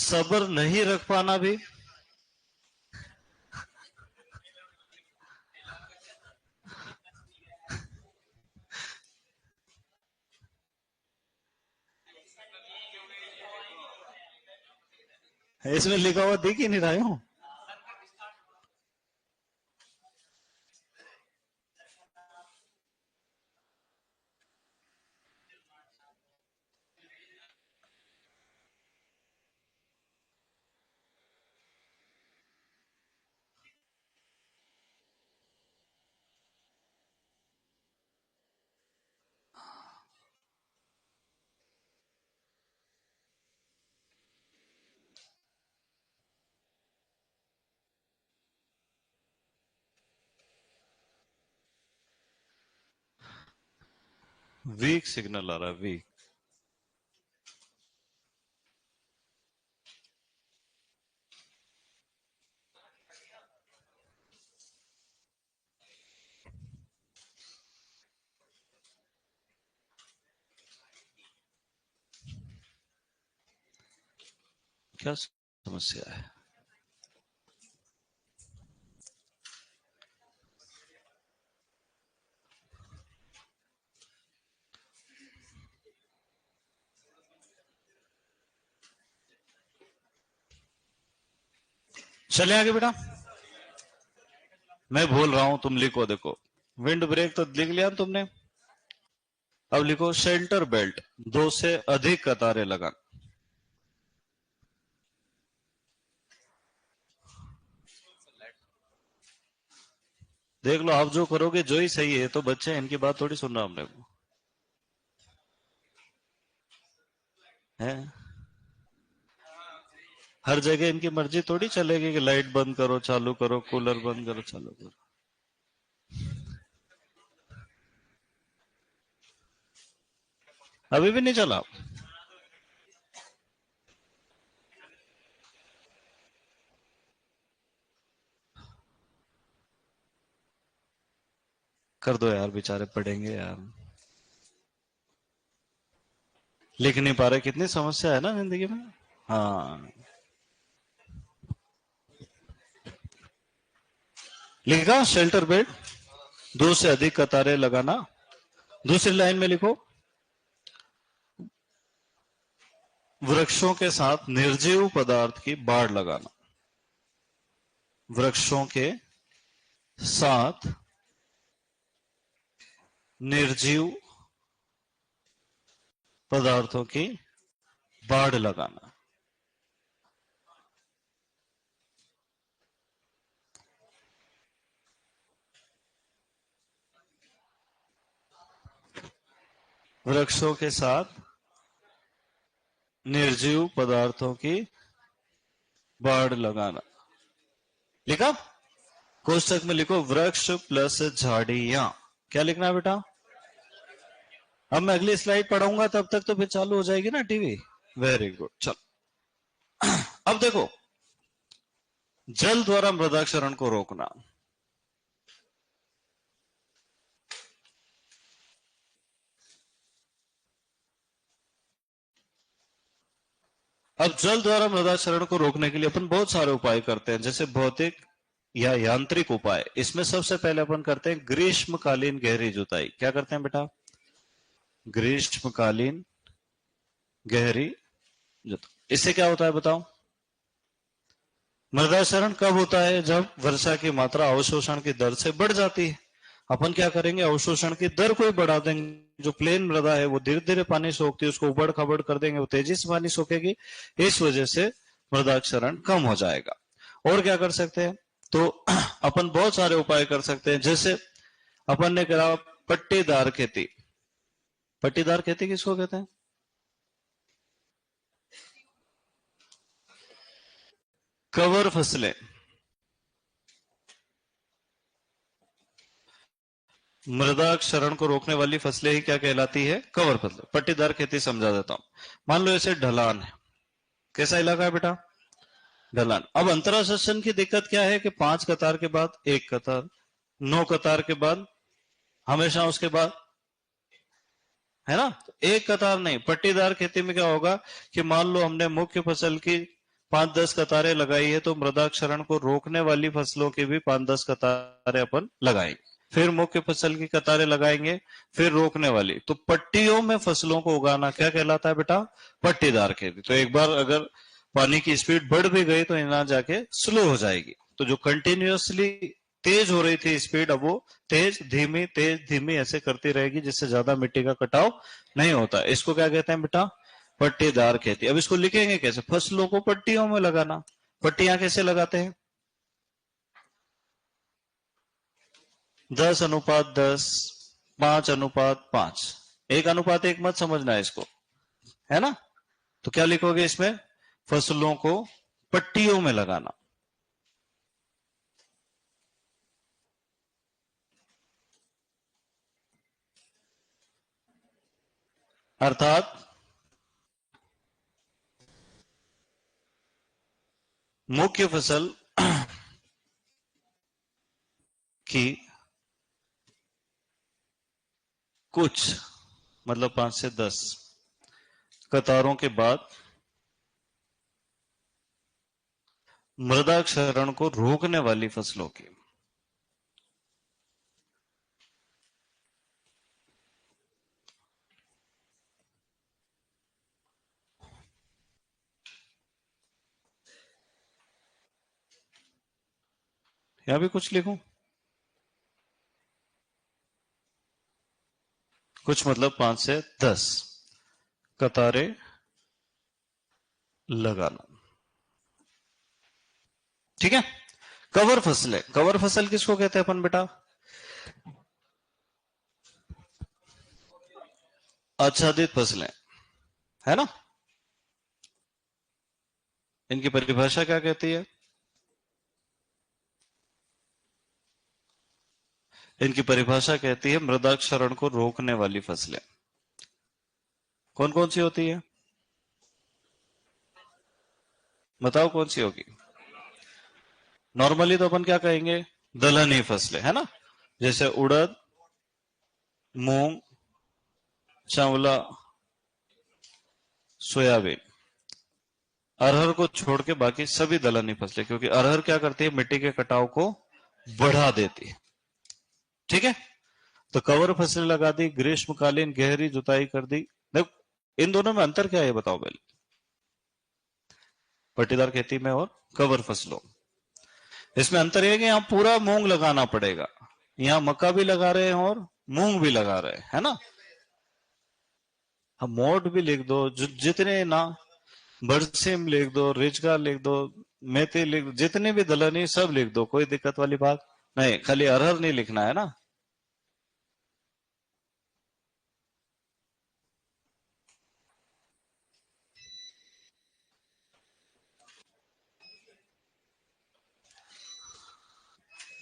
A: सब्र नहीं रख पाना भी, इसमें लिखा हुआ दिख ही नहीं रहा हूं। वीक सिग्नल आ रहा है, वीक। क्या समस्या है? चले आगे बेटा, मैं बोल रहा हूं तुम लिखो। देखो, विंड ब्रेक तो लिख लिया तुमने। अब लिखो शेल्टर बेल्ट, दो से अधिक कतारें लगाना। देख लो, आप जो करोगे जो ही सही है। तो बच्चे इनकी बात थोड़ी सुन रहा हमने को है। हर जगह इनकी मर्जी थोड़ी चलेगी कि लाइट बंद करो चालू करो, कूलर बंद करो चालू करो। अभी भी नहीं चला? कर दो यार, बेचारे पढ़ेंगे यार। लिख नहीं पा रहे, कितनी समस्या है ना जिंदगी में। हाँ, लिखा शेल्टर बेल्ट, दो से अधिक कतारें लगाना। दूसरी लाइन में लिखो वृक्षों के साथ निर्जीव पदार्थ की बाड़ लगाना। वृक्षों के साथ निर्जीव पदार्थों की बाड़ लगाना। वृक्षों के साथ निर्जीव पदार्थों की बाड़ लगाना। लिखा? कोष्टक में लिखो वृक्ष प्लस झाड़ियां। क्या लिखना है बेटा? अब मैं अगली स्लाइड पढ़ाऊंगा, तब तक तो फिर चालू हो जाएगी ना टीवी। वेरी गुड, चल। अब देखो, जल द्वारा मृदा क्षरण को रोकना। अब जल द्वारा मृदा क्षरण को रोकने के लिए अपन बहुत सारे उपाय करते हैं, जैसे भौतिक या यांत्रिक उपाय। इसमें सबसे पहले अपन करते हैं ग्रीष्मकालीन गहरी जुताई। क्या करते हैं बेटा? ग्रीष्मकालीन गहरी जुताई। इससे क्या होता है बताओ? मृदा क्षरण कब होता है? जब वर्षा की मात्रा अवशोषण की दर से बढ़ जाती है। अपन क्या करेंगे, अवशोषण की दर को ही बढ़ा देंगे। जो प्लेन मृदा है वो धीरे धीरे पानी सोखती है, उसको उबड़ खबड़ कर देंगे, वो तेजी से पानी सोखेगी। इस वजह से मृदा क्षरण कम हो जाएगा। और क्या कर सकते हैं? तो अपन बहुत सारे उपाय कर सकते हैं, जैसे अपन ने करा पट्टीदार खेती। पट्टीदार खेती किसको कहते हैं? कवर फसलें। मृदा क्षरण को रोकने वाली फसलें ही क्या कहलाती है? कवर फसलें। पट्टीदार खेती समझा देता हूं। मान लो ऐसे ढलान है। कैसा इलाका है बेटा? ढलान। अब अंतरा सेशन की दिक्कत क्या है कि 5 कतार के बाद एक कतार, 9 कतार के बाद हमेशा उसके बाद, है ना? तो एक कतार नहीं। पट्टीदार खेती में क्या होगा कि मान लो हमने मुख्य फसल की 5-10 कतारें लगाई है, तो मृदा क्षरण को रोकने वाली फसलों की भी 5-10 कतारें अपन लगाएंगे। फिर मुख्य फसल की कतारें लगाएंगे, फिर रोकने वाली। तो पट्टियों में फसलों को उगाना क्या कहलाता है बेटा? पट्टीदार खेती। तो एक बार अगर पानी की स्पीड बढ़ भी गई तो यहाँ जाके स्लो हो जाएगी। तो जो कंटिन्यूअसली तेज हो रही थी स्पीड, अब वो तेज धीमी ऐसे करती रहेगी, जिससे ज्यादा मिट्टी का कटाव नहीं होता। इसको क्या कहते हैं बेटा? पट्टीदार खेती। अब इसको लिखेंगे कैसे? फसलों को पट्टियों में लगाना। पट्टियां कैसे लगाते हैं? 10:10, 5:5। 1:1 मत समझना है इसको, है ना? तो क्या लिखोगे इसमें? फसलों को पट्टियों में लगाना। अर्थात मुख्य फसल की कुछ मतलब 5 से 10 कतारों के बाद मृदा क्षरण को रोकने वाली फसलों की। यहां भी कुछ लिखूं? कुछ मतलब 5 से 10 कतारें लगाना। ठीक है। कवर फसलें, कवर फसल किसको कहते हैं अपन बेटा? आच्छादित फसलें, है ना? इनकी परिभाषा क्या कहती है? इनकी परिभाषा कहती है मृदा क्षरण को रोकने वाली फसलें। कौन कौन सी होती है? बताओ कौन सी होगी? नॉर्मली तो अपन क्या कहेंगे? दलहनी फसलें, है ना? जैसे उड़द, मूंग, चावला, सोयाबीन। अरहर को छोड़ के बाकी सभी दलहनी फसलें, क्योंकि अरहर क्या करती है? मिट्टी के कटाव को बढ़ा देती है। ठीक है। तो कवर फसलें लगा दी, ग्रीष्मकालीन गहरी जुताई कर दी। देखो इन दोनों में अंतर क्या है बताओ पहले, पट्टीदार खेती में और कवर फसलों। इसमें अंतर यह है कि यहाँ पूरा मूंग लगाना पड़ेगा, यहाँ मक्का भी लगा रहे हैं और मूंग भी लगा रहे हैं, है ना? हम मोट भी लिख दो, जितने ना, बरसिम लिख दो, रिजगा लिख दो, मेथी लिख दो, जितने भी दलहनी सब लिख दो, कोई दिक्कत वाली बात नहीं। खाली अरहर नहीं लिखना है ना।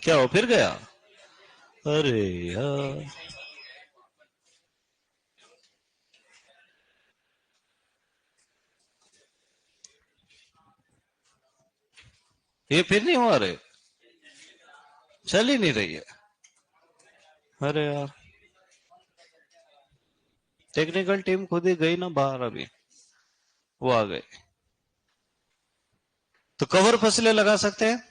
A: क्या हो फिर गया? अरे यार, ये फिर नहीं हुआ रे, चल ही नहीं रही है। अरे यार, टेक्निकल टीम खुद ही गई ना बाहर, अभी वो आ गए। तो कवर फसलें लगा सकते हैं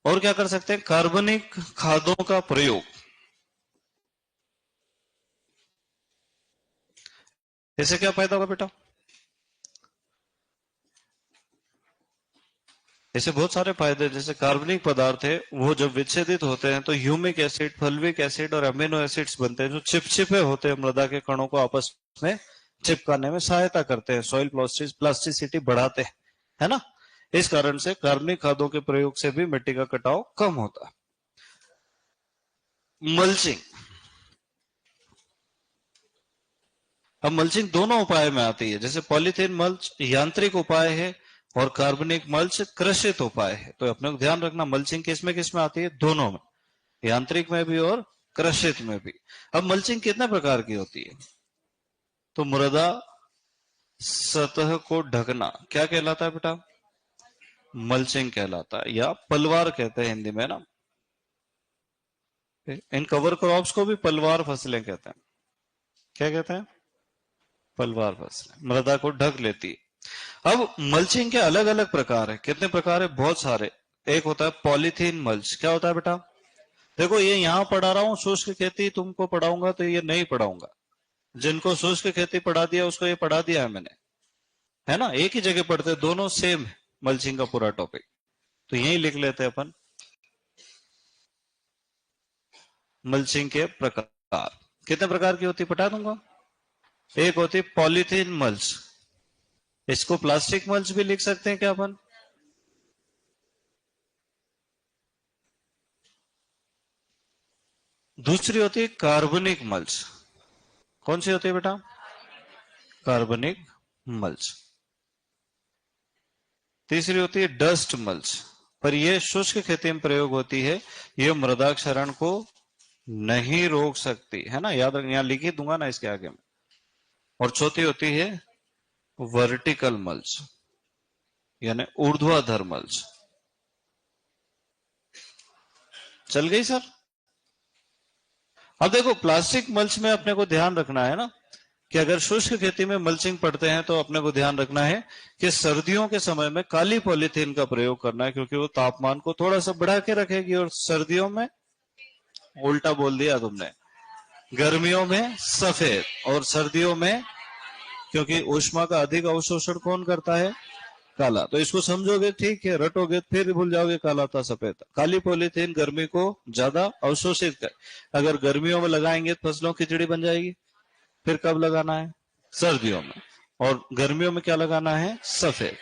A: और क्या कर सकते हैं? कार्बनिक खादों का प्रयोग। इससे क्या फायदा होगा बेटा? इससे बहुत सारे फायदे, जैसे कार्बनिक पदार्थ है वो जब विच्छेदित होते हैं तो ह्यूमिक एसिड, फल्विक एसिड और अमीनो एसिड्स बनते हैं, जो चिपचिपे होते हैं, मृदा के कणों को आपस में चिपकाने में सहायता करते हैं, सॉइल प्लास्टिसिटी बढ़ाते हैं, है ना? इस कारण से कार्बनिक खादों के प्रयोग से भी मिट्टी का कटाव कम होता है। मल्चिंग। अब मल्चिंग दोनों उपाय में आती है, जैसे पॉलीथीन मल्च यांत्रिक उपाय है और कार्बनिक मल्च कृषित उपाय है। तो अपने को ध्यान रखना, मल्चिंग किस में आती है? दोनों में, यांत्रिक में भी और कृषित में भी। अब मल्चिंग कितने प्रकार की होती है? तो मृदा सतह को ढकना क्या कहलाता है बेटा? मल्चिंग कहलाता है, या पलवार कहते हैं हिंदी में ना। इन कवर क्रॉप्स को भी पलवार फसलें कहते हैं। क्या कहते हैं? पलवार फसलें, मृदा को ढक लेती है। अब मल्चिंग के अलग अलग प्रकार है। कितने प्रकार है? बहुत सारे। एक होता है पॉलीथीन मल्च। क्या होता है बेटा? देखो ये यहां पढ़ा रहा हूं शुष्क खेती, तुमको पढ़ाऊंगा तो ये नहीं पढ़ाऊंगा। जिनको शुष्क खेती पढ़ा दिया उसको ये पढ़ा दिया है मैंने, है ना? एक ही जगह पढ़ते, दोनों सेम है, मल्चिंग का पूरा टॉपिक। तो यही लिख लेते हैं अपन, मल्चिंग के प्रकार। कितने प्रकार की होती पता दूंगा। एक होती पॉलीथीन मल्च, इसको प्लास्टिक मल्च भी लिख सकते हैं क्या अपन? दूसरी होती है कार्बनिक मल्च। कौन सी होती है बेटा? कार्बनिक मल्च। तीसरी होती है डस्ट मल्च, पर यह शुष्क खेती में प्रयोग होती है। यह मृदा क्षरण को नहीं रोक सकती, है ना, याद रखना, यहां लिख ही दूंगा ना इसके आगे में। और चौथी होती है वर्टिकल मल्च, यानी ऊर्ध्वाधर मल्च। चल गई सर। अब देखो प्लास्टिक मल्च में अपने को ध्यान रखना है ना कि अगर शुष्क खेती में मल्चिंग पड़ते हैं तो अपने को ध्यान रखना है कि सर्दियों के समय में काली पॉलीथीन का प्रयोग करना है, क्योंकि वो तापमान को थोड़ा सा बढ़ा के रखेगी। और सर्दियों में, उल्टा बोल दिया तुमने, गर्मियों में सफेद और सर्दियों में, क्योंकि ऊष्मा का अधिक अवशोषण कौन करता है? काला। तो इसको समझोगे ठीक है, रटोगे फिर भूल जाओगे काला था सफेद था। काली पॉलीथीन गर्मी को ज्यादा अवशोषित कर, अगर गर्मियों में लगाएंगे तो फसलों की खिचड़ी बन जाएगी। फिर कब लगाना है? सर्दियों में। और गर्मियों में क्या लगाना है? सफेद।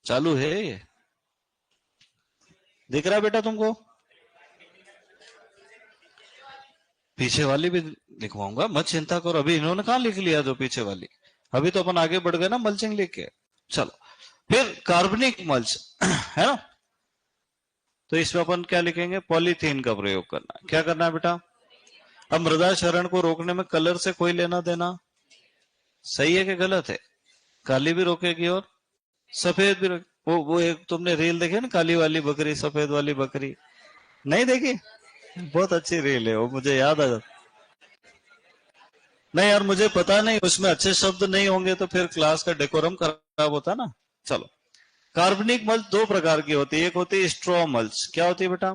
A: चालू है ये? दिख रहा है बेटा तुमको? पीछे वाली भी लिखवाऊंगा, मत चिंता करो। अभी इन्होंने कहा लिख लिया जो पीछे वाली, अभी तो अपन आगे बढ़ गए ना मल्चिंग लिख के। चलो फिर कार्बनिक मल्च है ना, तो इसमें अपन क्या लिखेंगे? पॉलीथीन का प्रयोग करना है। क्या करना है बेटा? अब मृदा क्षरण को रोकने में कलर से कोई लेना देना सही है कि गलत है? काली भी रोकेगी और सफेद भी वो एक तुमने रील देखी ना, काली वाली बकरी सफेद वाली बकरी, नहीं देखी? बहुत अच्छी रील है वो, मुझे याद आ जाता। नहीं यार मुझे पता नहीं, उसमें अच्छे शब्द नहीं होंगे तो फिर क्लास का डेकोरम खराब होता ना। चलो, कार्बनिक मल्च दो प्रकार की होती है, एक होती है स्ट्रॉ मल्च। क्या होती है बेटा?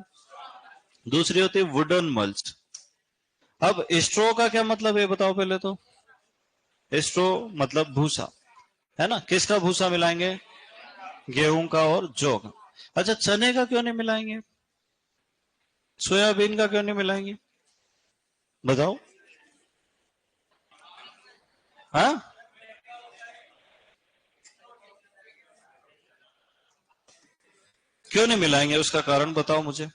A: दूसरी होती है वुडन मल्च। अब स्ट्रो का क्या मतलब है बताओ पहले तो। स्ट्रो मतलब भूसा, है ना? किसका भूसा मिलाएंगे? गेहूं का और जौ का। अच्छा, चने का क्यों नहीं मिलाएंगे? सोयाबीन का क्यों नहीं मिलाएंगे? बताओ। हाँ, क्यों नहीं मिलाएंगे? उसका कारण बताओ मुझे।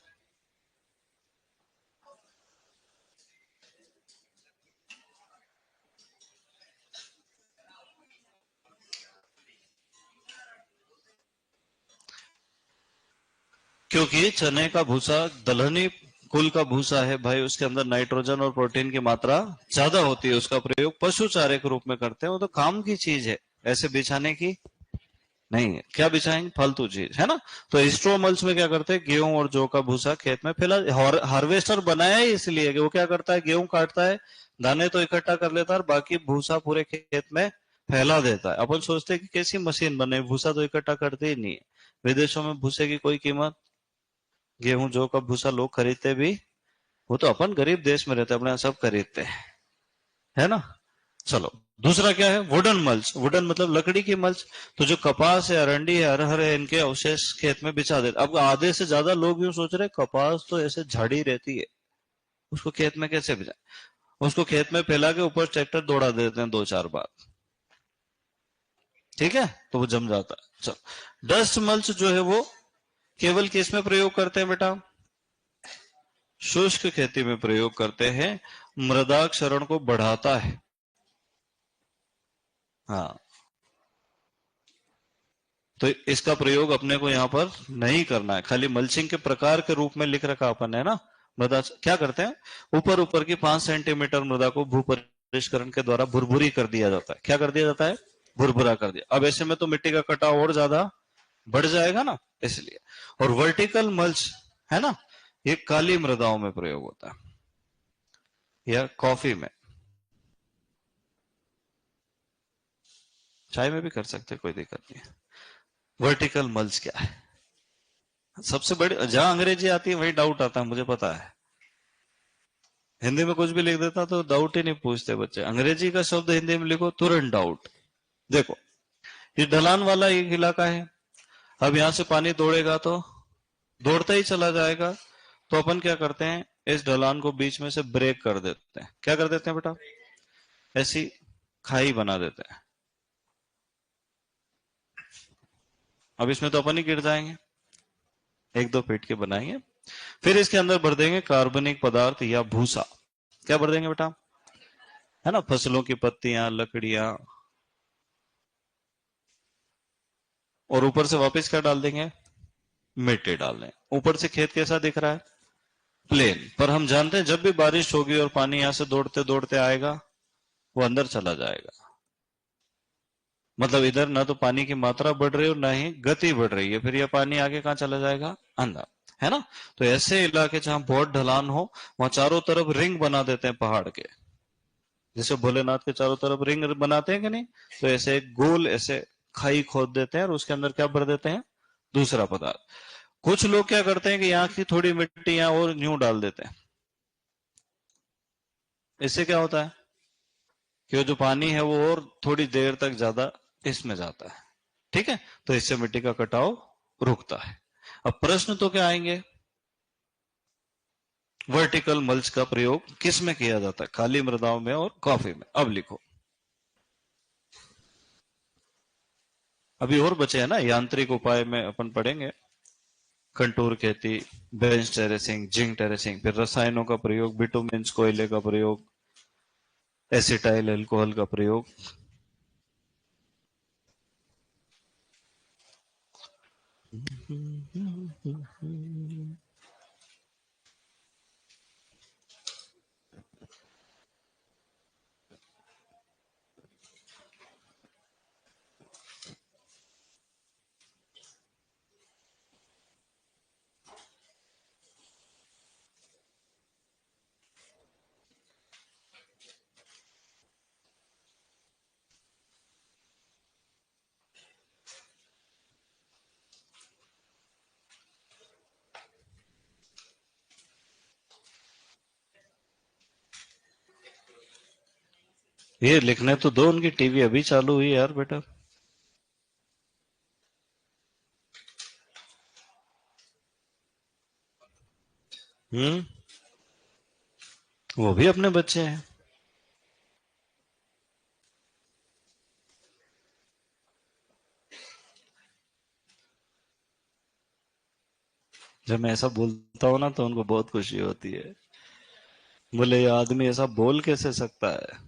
A: क्योंकि चने का भूसा दलहनी कुल का भूसा है भाई, उसके अंदर नाइट्रोजन और प्रोटीन की मात्रा ज्यादा होती है। उसका प्रयोग पशु चारे के रूप में करते हैं, वो तो काम की चीज है, ऐसे बिछाने की नहीं है। क्या बिछाएंगे? फालतू चीज है ना। तो स्ट्रो मल्च में क्या करते हैं? गेहूं और जौ का भूसा खेत में फैला। हार्वेस्टर बनाया ही इसलिए कि वो क्या करता है? गेहूं काटता है, दाने तो इकट्ठा कर लेता है और बाकी भूसा पूरे खेत में फैला देता है। अपन सोचते हैं कि कैसी मशीन बने, भूसा तो इकट्ठा करते ही नहीं है। विदेशों में भूसे की कोई कीमत, गेहूं जौ का भूसा लोग खरीदते भी, वो तो अपन गरीब देश में रहते हैं, अपने यहाँ सब खरीदते हैं, है ना। चलो, दूसरा क्या है? Wooden mulch. वुडन मतलब लकड़ी की मल्च। तो जो कपास है, अरंडी है, अरहर है, इनके अवशेष खेत में बिछा देते। अब आधे से ज्यादा लोग यूं सोच रहे कपास तो ऐसे झाड़ी रहती है, उसको खेत में कैसे बिछाए? उसको खेत में फैला के ऊपर ट्रैक्टर दौड़ा देते हैं 2-4 बार, ठीक है, तो वो जम जाता है। चलो, डस्ट मल्च जो है वो केवल किस में प्रयोग करते हैं बेटा? शुष्क खेती में प्रयोग करते हैं, मृदा क्षरण को बढ़ाता है। हाँ, तो इसका प्रयोग अपने को यहाँ पर नहीं करना है। खाली मल्चिंग के प्रकार के रूप में लिख रखा अपन है ना। मृदा क्या करते हैं? ऊपर ऊपर की 5 सेंटीमीटर मृदा को भू परिष्करण के द्वारा भुरभुरी कर दिया जाता है। क्या कर दिया जाता है? भुरभुरा कर दिया। अब ऐसे में तो मिट्टी का कटाव और ज्यादा बढ़ जाएगा ना, इसलिए। और वर्टिकल मल्च है ना, ये काली मृदाओं में प्रयोग होता है, या कॉफी में, चाय में भी कर सकते हैं, कोई दिक्कत नहीं है। वर्टिकल मल्च क्या है? सबसे बड़ी जहां अंग्रेजी आती है वही डाउट आता है, मुझे पता है। हिंदी में कुछ भी लिख देता तो डाउट ही नहीं पूछते बच्चे। अंग्रेजी का शब्द हिंदी में लिखो, तुरंत डाउट। देखो, ये ढलान वाला एक इलाका है। अब यहां से पानी दौड़ेगा तो दौड़ता ही चला जाएगा। तो अपन क्या करते हैं? इस ढलान को बीच में से ब्रेक कर देते हैं। क्या कर देते हैं बेटा? ऐसी खाई बना देते हैं। अब इसमें तो अपन ही गिर जाएंगे, 1-2 फीट के बनाएंगे। फिर इसके अंदर भर देंगे कार्बनिक पदार्थ या भूसा। क्या भर देंगे बेटा? है ना, फसलों की पत्तियां, लकड़ियां। और ऊपर से वापस क्या डाल देंगे? मिट्टी डालें। ऊपर से खेत कैसा दिख रहा है? प्लेन। पर हम जानते हैं जब भी बारिश होगी और पानी यहां से दौड़ते दौड़ते आएगा, वो अंदर चला जाएगा। मतलब इधर ना तो पानी की मात्रा बढ़ रही है और ना ही गति बढ़ रही है, फिर यह पानी आगे कहाँ चला जाएगा? अंदर, है ना? तो ऐसे इलाके जहां बहुत ढलान हो, वहां चारों तरफ रिंग बना देते हैं पहाड़ के, जैसे भोलेनाथ के चारों तरफ रिंग बनाते हैं कि नहीं? तो ऐसे एक गोल ऐसे खाई खोद देते हैं और उसके अंदर क्या भर देते हैं? दूसरा पदार्थ। कुछ लोग क्या करते हैं कि यहाँ की थोड़ी मिट्टी यहाँ और न्यू डाल देते हैं। इससे क्या होता है कि वो जो पानी है वो और थोड़ी देर तक ज्यादा इसमें जाता है। ठीक है, तो इससे मिट्टी का कटाव रुकता है। अब प्रश्न तो क्या आएंगे? वर्टिकल मल्च का प्रयोग किस में किया जाता है? काली मृदाओं में और कॉफी में। अब लिखो। अभी और बचे हैं ना, यांत्रिक उपाय में अपन पढ़ेंगे। कंटूर खेती, बेंच टेरेसिंग, जिंक टेरेसिंग, फिर रसायनों का प्रयोग, बिटुमेंस कोयले का प्रयोग, एसिटाइल अल्कोहल का प्रयोग। ये लिखने तो दो, उनकी टीवी अभी चालू हुई यार बेटा। हम्म, वो भी अपने बच्चे हैं। जब मैं ऐसा बोलता हूँ ना तो उनको बहुत खुशी होती है। बोले ये आदमी ऐसा बोल कैसे सकता है?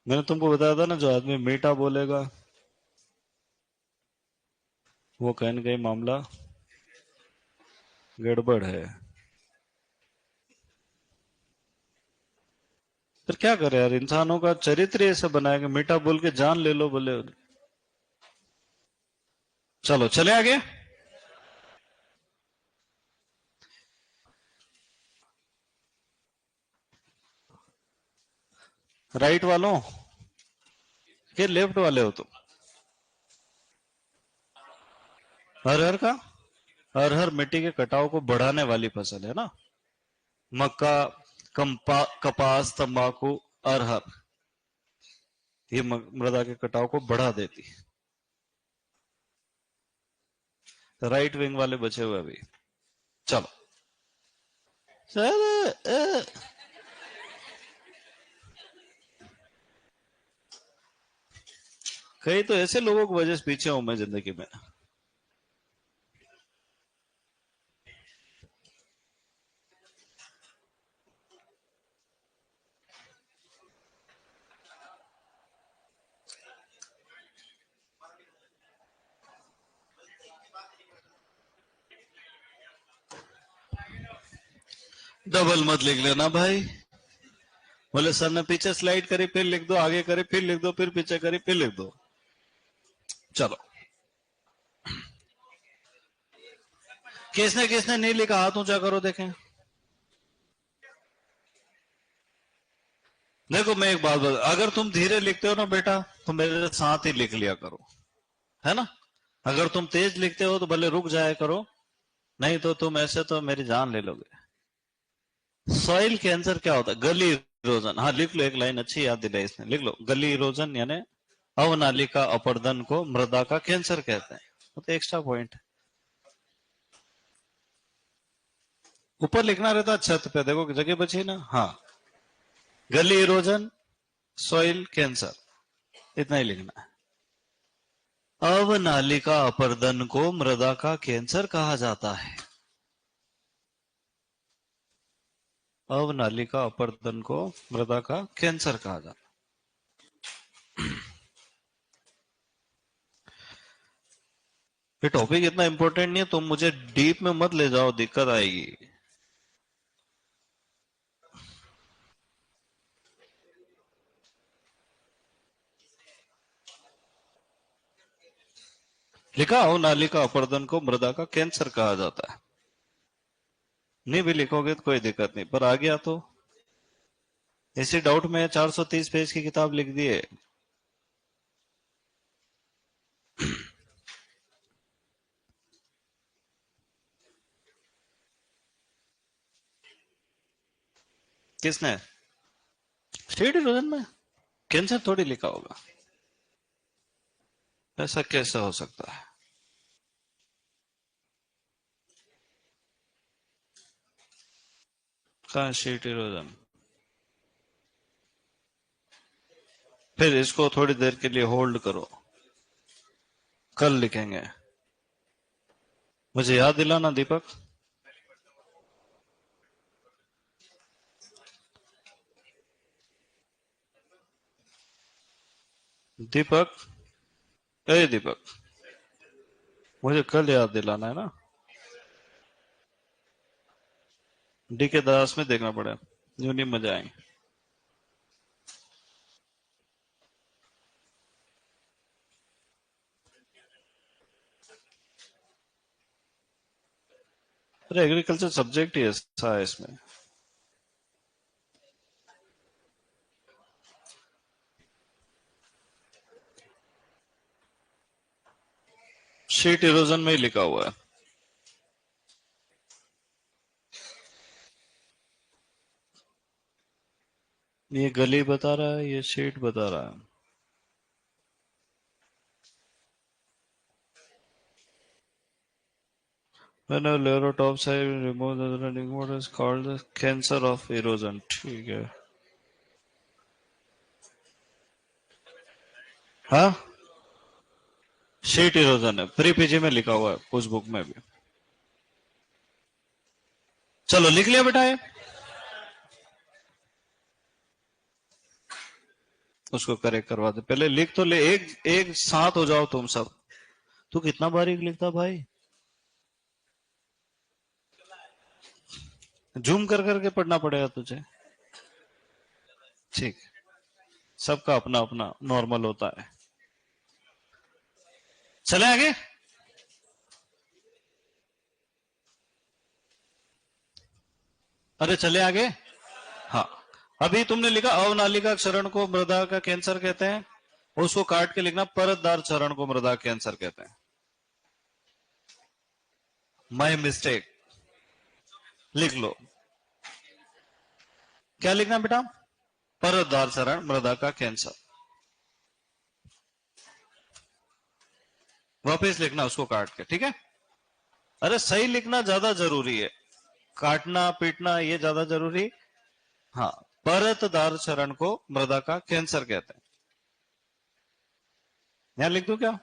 A: मैंने तुमको बताया था ना, जो आदमी मीठा बोलेगा वो कहीं न कहीं मामला गड़बड़ है। फिर क्या करे यार, इंसानों का चरित्र ऐसा बनाया कि मीठा बोल के जान ले लो बोले। चलो चले आगे। राइट वालों के लेफ्ट वाले हो तुम? अरहर का? अरहर मिट्टी के कटाव को बढ़ाने वाली फसल है ना। मक्का, कपास, तंबाकू, अरहर, ये मृदा के कटाव को बढ़ा देती है। राइट विंग वाले बचे हुए अभी। चलो सर, कई तो ऐसे लोगों की वजह से पीछे हूं मैं जिंदगी में। डबल मत लिख लेना भाई। बोले सर ने पीछे स्लाइड करी फिर लिख दो, आगे करे फिर लिख दो, फिर पीछे करी फिर लिख दो। चलो, किसने किसने नहीं लिखा हाथ ऊंचा करो देखें। देखो मैं एक बात बता, अगर तुम धीरे लिखते हो ना बेटा तो मेरे साथ ही लिख लिया करो, है ना? अगर तुम तेज लिखते हो तो भले रुक जाया करो, नहीं तो तुम ऐसे तो मेरी जान ले लोगे। सॉइल कैंसर क्या होता है? गली इरोजन। हाँ लिख लो, एक लाइन अच्छी याद दिलाई इसने, लिख लो। गली इरोजन यानी अवनालिका अपरदन को मृदा का कैंसर कहते हैं। वो तो एक्स्ट्रा पॉइंट। ऊपर लिखना रहता छत पे, देखो जगह बची ना। हाँ, गली इरोजन, सॉइल कैंसर, इतना ही लिखना है। अवनालिका अपरदन को मृदा का कैंसर कहा जाता है। अवनालिका अपर्दन को मृदा का कैंसर कहा जाता है। ये टॉपिक इतना इंपॉर्टेंट नहीं है, तुम मुझे डीप में मत ले जाओ, दिक्कत आएगी। लिखा हो नालिका अपर्दन को मृदा का कैंसर कहा जाता है। नहीं भी लिखोगे तो कोई दिक्कत नहीं, पर आ गया तो इसी डाउट में 430 पेज की किताब लिख दी है। किसने? सीट इरोजन में कैंसर थोड़ी लिखा होगा, ऐसा कैसे हो सकता है? कहाँ सीट इरोजन? फिर इसको थोड़ी देर के लिए होल्ड करो, कल लिखेंगे। मुझे याद दिलाना दीपक। दीपक, ए दीपक, मुझे कल याद दिलाना है ना। डी के दास में देखना पड़े, यूं नहीं मजा आएंगे। अरे एग्रीकल्चर सब्जेक्ट ही ऐसा है इसमें। शीट इरोजन में ही लिखा हुआ है। ये गली बता रहा है, ये शीट बता रहा है। When a layer top side removes the running water is called the cancer of erosion। ठीक है। हाँ, शीट इरोजन है, प्री पीजी में लिखा हुआ है, उस बुक में भी। चलो लिख लिया बेटा ये, उसको करेक्ट करवा दे। पहले लिख तो ले, एक एक साथ हो जाओ तुम सब। तू कितना बारीक लिखता भाई, जूम कर करके पढ़ना पड़ेगा तुझे। ठीक, सबका अपना अपना नॉर्मल होता है। चले आगे। अरे चले आगे। हाँ, अभी तुमने लिखा अवनालिका क्षरण को मृदा का कैंसर कहते हैं, उसको काट के लिखना परतदार क्षरण को मृदा कैंसर कहते हैं। माय मिस्टेक, लिख लो। क्या लिखना बेटा? परतदार क्षरण मृदा का कैंसर। वापस लिखना उसको काट के, ठीक है? अरे सही लिखना ज्यादा जरूरी है, काटना पीटना ये ज्यादा जरूरी। हाँ, परतदार क्षरण को मृदा का कैंसर कहते हैं। यहां लिख दूं क्या?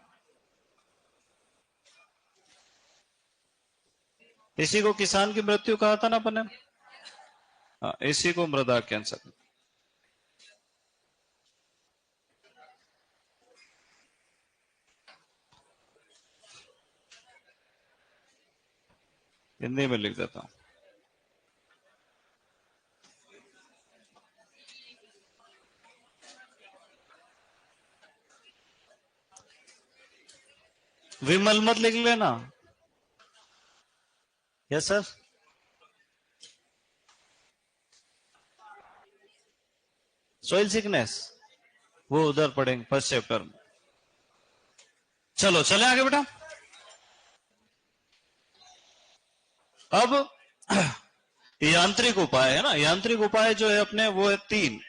A: इसी को किसान की मृत्यु कहा था ना अपन ने। हाँ, इसी को मृदा कैंसर। हिंदी में लिख देता हूं। विमल मत लिख लेना। Yes sir. सॉइल सिकनेस वो उधर पढ़ेंगे फर्स्ट चैप्टर में। चलो चले आगे बेटा। अब यांत्रिक उपाय है ना, यांत्रिक उपाय जो है अपने वो है तीन।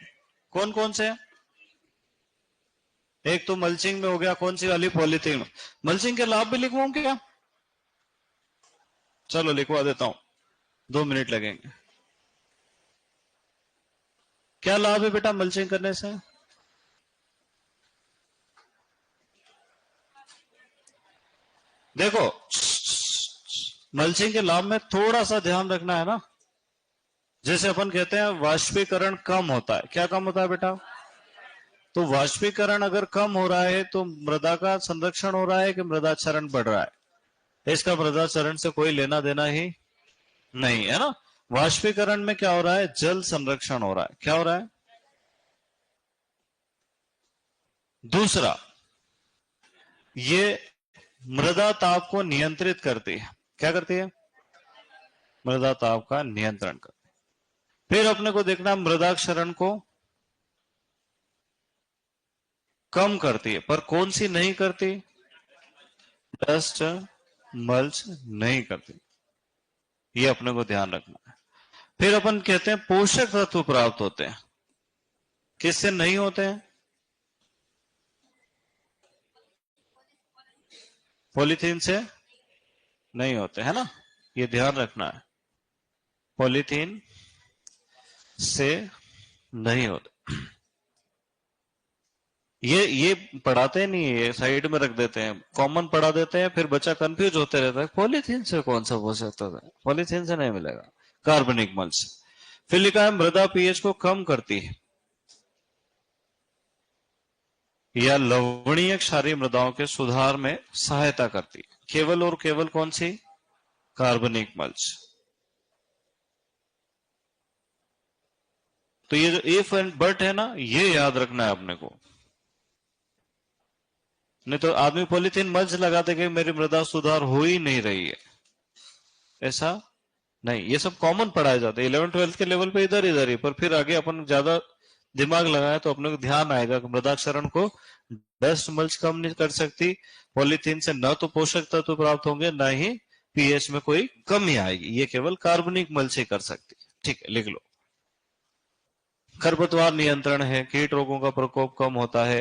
A: कौन कौन से? एक तो मल्चिंग में हो गया, कौन सी वाली? पॉलीथीन। मल्चिंग के लाभ भी लिखवाऊं क्या? चलो लिखवा देता हूं, 2 मिनट लगेंगे। क्या लाभ है बेटा मल्चिंग करने से? देखो, मल्चिंग के लाभ में थोड़ा सा ध्यान रखना है ना। जैसे अपन कहते हैं वाष्पीकरण कम होता है, क्या कम होता है बेटा? तो वाष्पीकरण अगर कम हो रहा है तो मृदा का संरक्षण हो रहा है कि मृदा क्षरण बढ़ रहा है? इसका मृदा क्षरण से कोई लेना देना ही नहीं है ना। वाष्पीकरण में क्या हो रहा है? जल संरक्षण हो रहा है। क्या हो रहा है? दूसरा, ये मृदा ताप को नियंत्रित करती है। क्या करती है? मृदा ताप का नियंत्रण करती है। फिर अपने को देखना मृदा क्षरण को कम करती है, पर कौन सी नहीं करती? डस्ट मल्च नहीं करती। ये अपने को ध्यान रखना है। फिर अपन कहते हैं पोषक तत्व प्राप्त होते हैं, किससे नहीं होते हैं? पॉलीथीन से नहीं होते, है ना। ये ध्यान रखना है, पॉलीथीन से नहीं होते। ये पढ़ाते नहीं है, ये साइड में रख देते हैं, कॉमन पढ़ा देते हैं, फिर बच्चा कंफ्यूज होते रहता है पॉलीथीन से कौन सा पोषक तत्व है? पॉलीथीन से नहीं मिलेगा, कार्बनिक मल से। फिर लिखा है मृदा पीएच को कम करती है या लवणीय क्षारीय मृदाओं के सुधार में सहायता करती है। केवल और केवल कौन सी? कार्बनिक मल्च। तो ये जो इफ एंड बट है ना, ये याद रखना है अपने को। नहीं तो आदमी पॉलीथीन मल्च लगा देगा, मेरी मृदा सुधार हो ही नहीं रही है, ऐसा नहीं। ये सब कॉमन पढ़ाए जाते हैं 11th-12th के लेवल पे, इधर इधर ही। पर फिर आगे अपन ज्यादा दिमाग लगाए तो अपने को ध्यान आएगा कि मृदा क्षरण को डस्ट मल्च कम नहीं कर सकती, पॉलीथीन से न तो पोषक तत्व प्राप्त होंगे, न ही पीएच में कोई कमी आएगी, ये केवल कार्बनिक मल्च ही कर सकती। ठीक है, लिख लो। खरपतवार नियंत्रण है, कीट रोगों का प्रकोप कम होता है,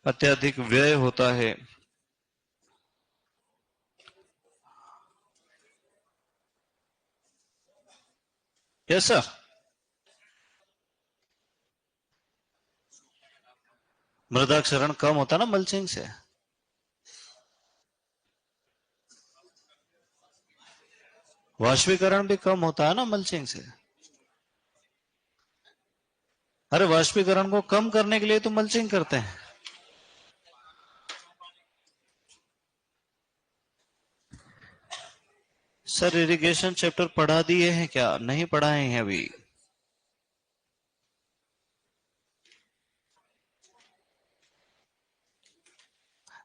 A: अत्यधिक व्यय होता है, यस सर। मृदा क्षरण कम होता है ना मल्चिंग से। वाष्पीकरण भी कम होता है ना मल्चिंग से। अरे वाष्पीकरण को कम करने के लिए तो मल्चिंग करते हैं। सर इरिगेशन चैप्टर पढ़ा दिए हैं क्या? नहीं पढ़ाए हैं अभी।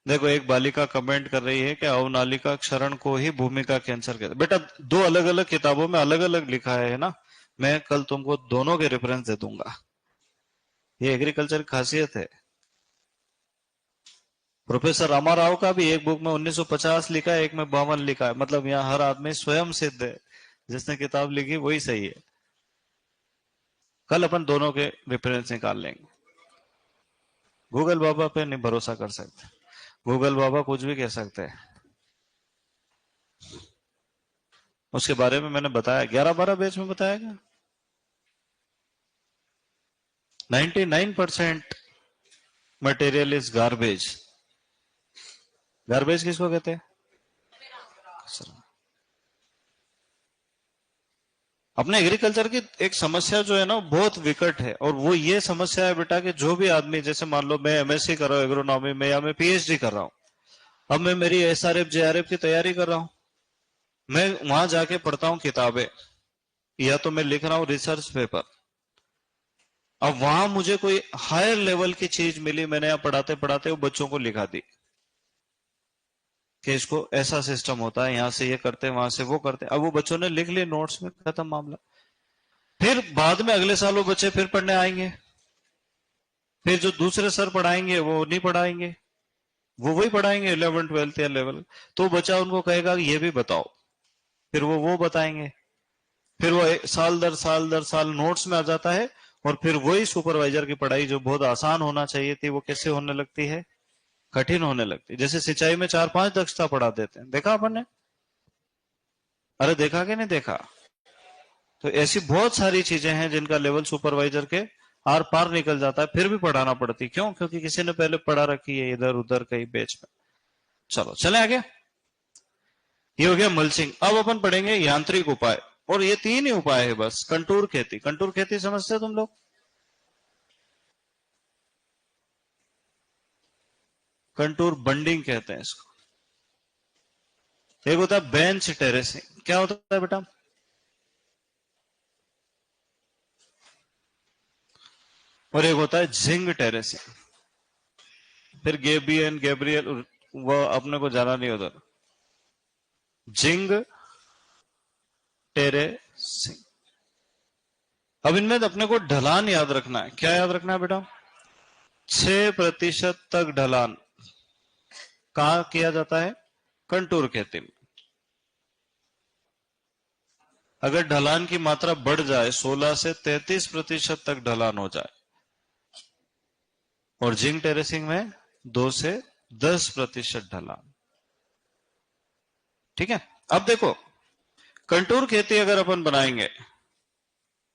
A: देखो एक बालिका कमेंट कर रही है कि अवनालिका क्षरण को ही भूमि का कैंसर कहते हैं। बेटा दो अलग अलग किताबों में अलग अलग लिखा है ना। मैं कल तुमको दोनों के रेफरेंस दे दूंगा, ये एग्रीकल्चर की खासियत है। प्रोफेसर रामाराव का भी एक बुक में 1950 लिखा है, एक में 52 लिखा है। मतलब यहाँ हर आदमी स्वयं सिद्ध है, जिसने किताब लिखी वही सही है। कल अपन दोनों के रेफरेंस निकाल लेंगे। गूगल बाबा पे नहीं भरोसा कर सकते, गूगल बाबा कुछ भी कह सकते हैं। उसके बारे में मैंने बताया, 11-12 बैच में बताया गया। 99% मटेरियल इज गार्बेज। गार्बेज किसको कहते हैं? अपने एग्रीकल्चर की एक समस्या जो है ना बहुत विकट है, और वो ये समस्या है बेटा कि जो भी आदमी, जैसे मान लो मैं एमएससी कर रहा हूँ एग्रोनॉमी में, या मैं पीएचडी कर रहा हूँ, अब मैं मेरी एसआरएफ जेआरएफ की तैयारी कर रहा हूँ, मैं वहां जाके पढ़ता हूँ किताबें, या तो मैं लिख रहा हूँ रिसर्च पेपर। अब वहां मुझे कोई हायर लेवल की चीज मिली, मैंने यहाँ पढ़ाते पढ़ाते वो बच्चों को लिखा दी कि इसको ऐसा सिस्टम होता है, यहाँ से ये करते हैं, वहां से वो करते हैं। अब वो बच्चों ने लिख लिए नोट्स में, खत्म मामला। फिर बाद में अगले साल वो बच्चे फिर पढ़ने आएंगे, फिर जो दूसरे सर पढ़ाएंगे वो नहीं पढ़ाएंगे, वो वही पढ़ाएंगे 11th-12th या लेवल। तो बच्चा उनको कहेगा ये भी बताओ, फिर वो बताएंगे, फिर वो साल दर साल नोट्स में आ जाता है, और फिर वही सुपरवाइजर की पढ़ाई जो बहुत आसान होना चाहिए थी, वो कैसे होने लगती है? कठिन होने लगती है। जैसे सिंचाई में 4-5 दक्षता पढ़ा देते हैं, देखा अपन ने? अरे देखा कि नहीं देखा? तो ऐसी बहुत सारी चीजें हैं जिनका लेवल सुपरवाइजर के आर पार निकल जाता है, फिर भी पढ़ाना पड़ती। क्यों? क्योंकि किसी ने पहले पढ़ा रखी है इधर उधर कई बैच में। चलो चले आगे। ये हो गया मल्चिंग। अब अपन पढ़ेंगे यांत्रिक उपाय, और ये तीन ही उपाय है बस। कंटूर खेती, कंटूर खेती समझते हो तुम लोग? कंटूर बंडिंग कहते हैं इसको। एक होता है बेंच टेरेसिंग। क्या होता है बेटा? और एक होता है जिंग टेरेसिंग। फिर गेबियन गैब्रियल, वो अपने को जाना नहीं उधर। जिंग टेरेसिंग। अब इनमें तो अपने को ढलान याद रखना है। क्या याद रखना है बेटा? 6% तक ढलान कहां किया जाता है? कंटूर खेती में। अगर ढलान की मात्रा बढ़ जाए, 16 से 33% तक ढलान हो जाए, और जिंक टेरेसिंग में 2 से 10% ढलान। ठीक है। अब देखो, कंटूर खेती अगर अपन बनाएंगे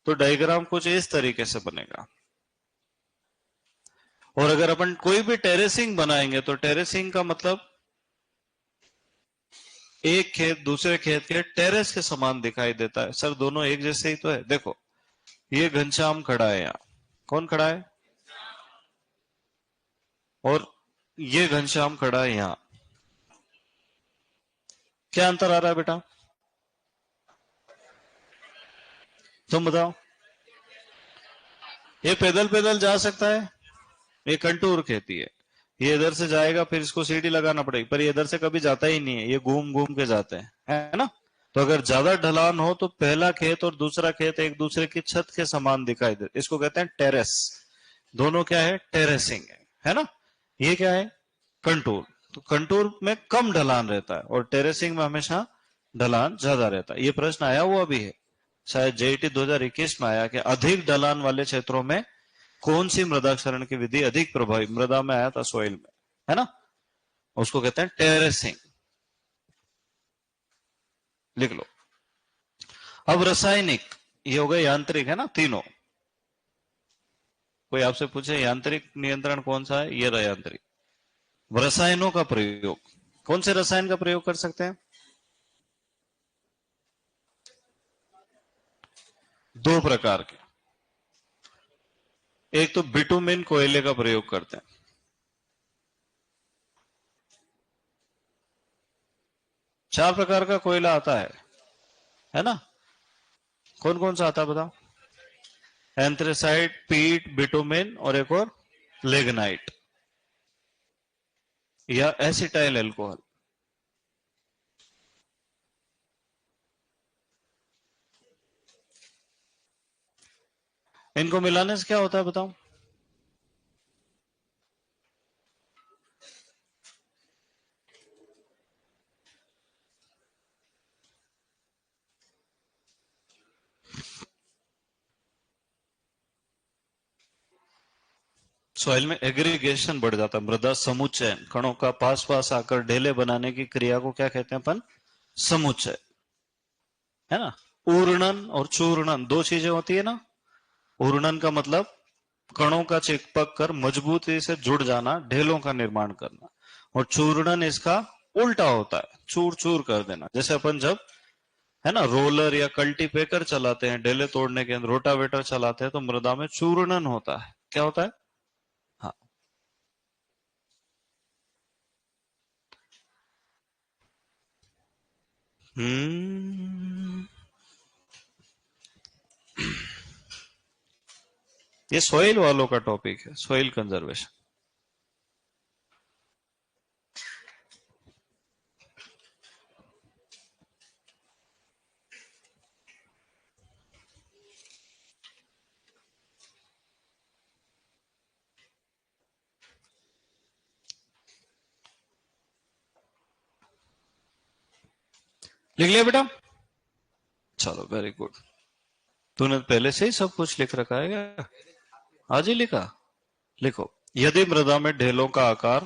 A: तो डायग्राम कुछ इस तरीके से बनेगा। और अगर अपन कोई भी टेरेसिंग बनाएंगे तो टेरेसिंग का मतलब एक खेत दूसरे खेत के टेरेस के समान दिखाई देता है। सर दोनों एक जैसे ही तो है। देखो, ये घनश्याम खड़ा है यहाँ। कौन खड़ा है? और ये घनश्याम खड़ा है यहाँ। क्या अंतर आ रहा है बेटा? तुम बताओ। ये पैदल पैदल जा सकता है, ये कंटूर खेती है। ये इधर से जाएगा, फिर इसको सीढ़ी लगाना पड़ेगी, पर ये इधर से कभी जाता ही नहीं है, ये घूम घूम के जाते हैं, है ना? तो अगर ज्यादा ढलान हो तो पहला खेत और दूसरा खेत एक दूसरे की छत के समान दिखाई दे, इसको कहते हैं टेरेस। दोनों क्या है? टेरेसिंग है ना? ये क्या है? कंटूर। तो कंटूर में कम ढलान रहता है और टेरेसिंग में हमेशा ढलान ज्यादा रहता है। ये प्रश्न आया हुआ भी है, शायद जेईटी 2021 में आया कि अधिक ढलान वाले क्षेत्रों में कौन सी मृदा क्षरण की विधि अधिक प्रभावी? मृदा में आया था, सोइल में, है ना? उसको कहते हैं टेरेसिंग। लिख लो। अब रासायनिक, ये हो गए यांत्रिक, है ना तीनों। कोई आपसे पूछे यांत्रिक नियंत्रण कौन सा है, ये रहा यांत्रिक। रसायनों का प्रयोग, कौन से रसायन का प्रयोग कर सकते हैं? दो प्रकार के। एक तो बिटुमिन कोयले का प्रयोग करते हैं। चार प्रकार का कोयला आता है ना? कौन कौन सा आता है बताओ? एंथ्रेसाइट, पीट, बिटुमिन, और एक और लेग्नाइट या एसिटाइल एल्कोहल। इनको मिलाने से क्या होता है बताओ? सॉइल में एग्रीगेशन बढ़ जाता है, मृदा समुच्चयन, कणों का पास पास आकर ढेले बनाने की क्रिया को क्या कहते हैं अपन? समुच्चय, है ना? ऊर्णन और चूर्णन दो चीजें होती है ना। ऊर्णन का मतलब कणों का चिपक कर मजबूती से जुड़ जाना, ढेलों का निर्माण करना। और चूर्णन इसका उल्टा होता है, चूर चूर कर देना। जैसे अपन जब, है ना, रोलर या कल्टीपेकर चलाते हैं ढेले तोड़ने के, रोटावेटर चलाते हैं, तो मृदा में चूर्णन होता है। क्या होता है? हाँ। हम्म। ये सोइल वालों का टॉपिक है, सोइल कंजर्वेशन। लिख लिया बेटा? चलो वेरी गुड। तूने पहले से ही सब कुछ लिख रखा है क्या? आज ही लिखा? लिखो। यदि मृदा में ढेलों का आकार,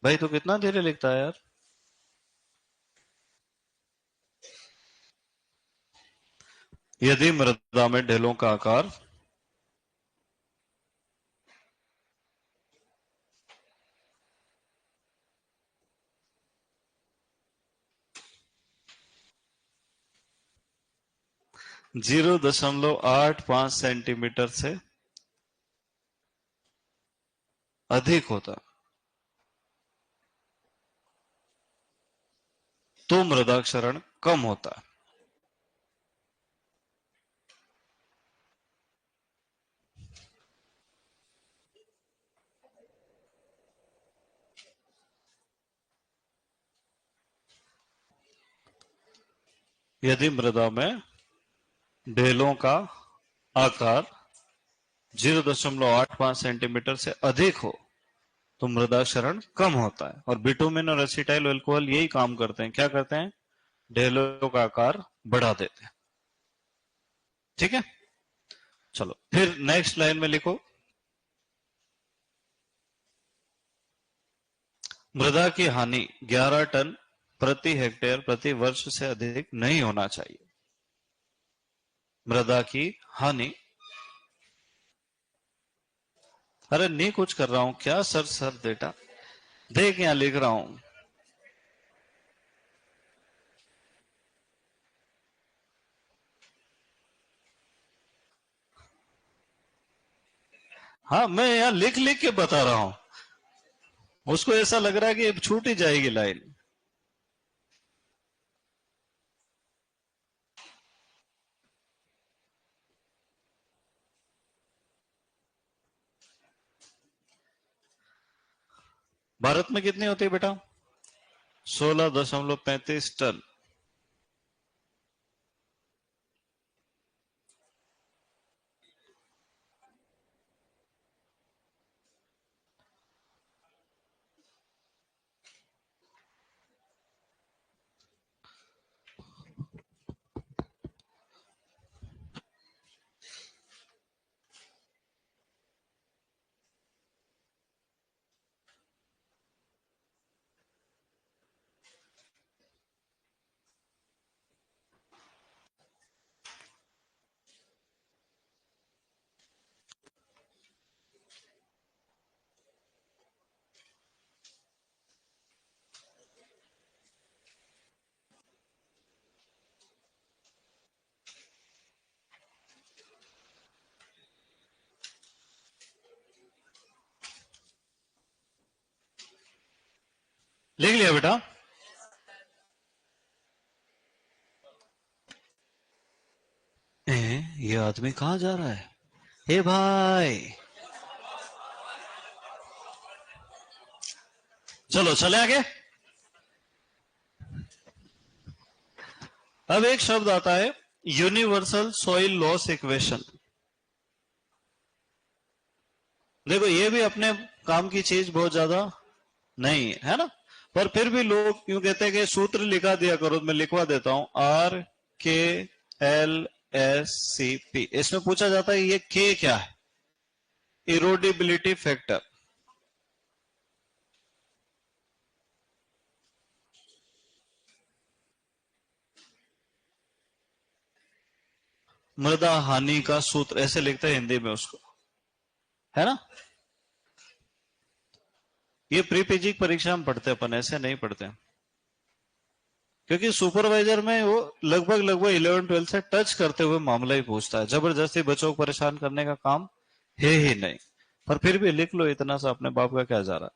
A: भाई तू कितना धीरे लिखता है यार। यदि मृदा में ढेलों का आकार 0.85 सेंटीमीटर से अधिक होता तो मृदा क्षरण कम होता है। यदि मृदा में ढेलों का आकार 0.85 सेंटीमीटर से अधिक हो तो मृदा क्षरण कम होता है। और बिटुमिन और एसिटाइल अल्कोहल यही काम करते हैं, क्या करते हैं, ढेलों का आकार बढ़ा देते हैं। ठीक है, चलो फिर नेक्स्ट लाइन में लिखो, मृदा की हानि 11 टन प्रति हेक्टेयर प्रति वर्ष से अधिक नहीं होना चाहिए। मृदा की हानि, अरे नहीं कुछ कर रहा हूं क्या सर, सर बेटा देख यहां लिख रहा हूं। हाँ मैं यहां लिख लिख के बता रहा हूं, उसको ऐसा लग रहा है कि छूट ही जाएगी लाइन। भारत में कितनी होती है बेटा, 16.35 टन। लिख लिया बेटा, ये आदमी कहां जा रहा है, हे भाई चलो चले आगे। अब एक शब्द आता है यूनिवर्सल सॉइल लॉस इक्वेशन। देखो ये भी अपने काम की चीज बहुत ज्यादा नहीं है ना, पर फिर भी लोग क्यों कहते हैं कि सूत्र लिखा दिया करो, मैं लिखवा देता हूं, RKLSCP। इसमें पूछा जाता है ये के क्या है, इरोडिबिलिटी फैक्टर। मृदा हानि का सूत्र ऐसे लिखते हैं हिंदी में उसको, है ना। ये प्री पीजी की परीक्षा में पढ़ते अपन, ऐसे नहीं पढ़ते, क्योंकि सुपरवाइजर में वो लगभग लगभग 11-12 से टच करते हुए मामला ही पूछता है, जबरदस्ती बच्चों को परेशान करने का काम है ही नहीं। पर फिर भी लिख लो इतना सा, अपने बाप का क्या जा रहा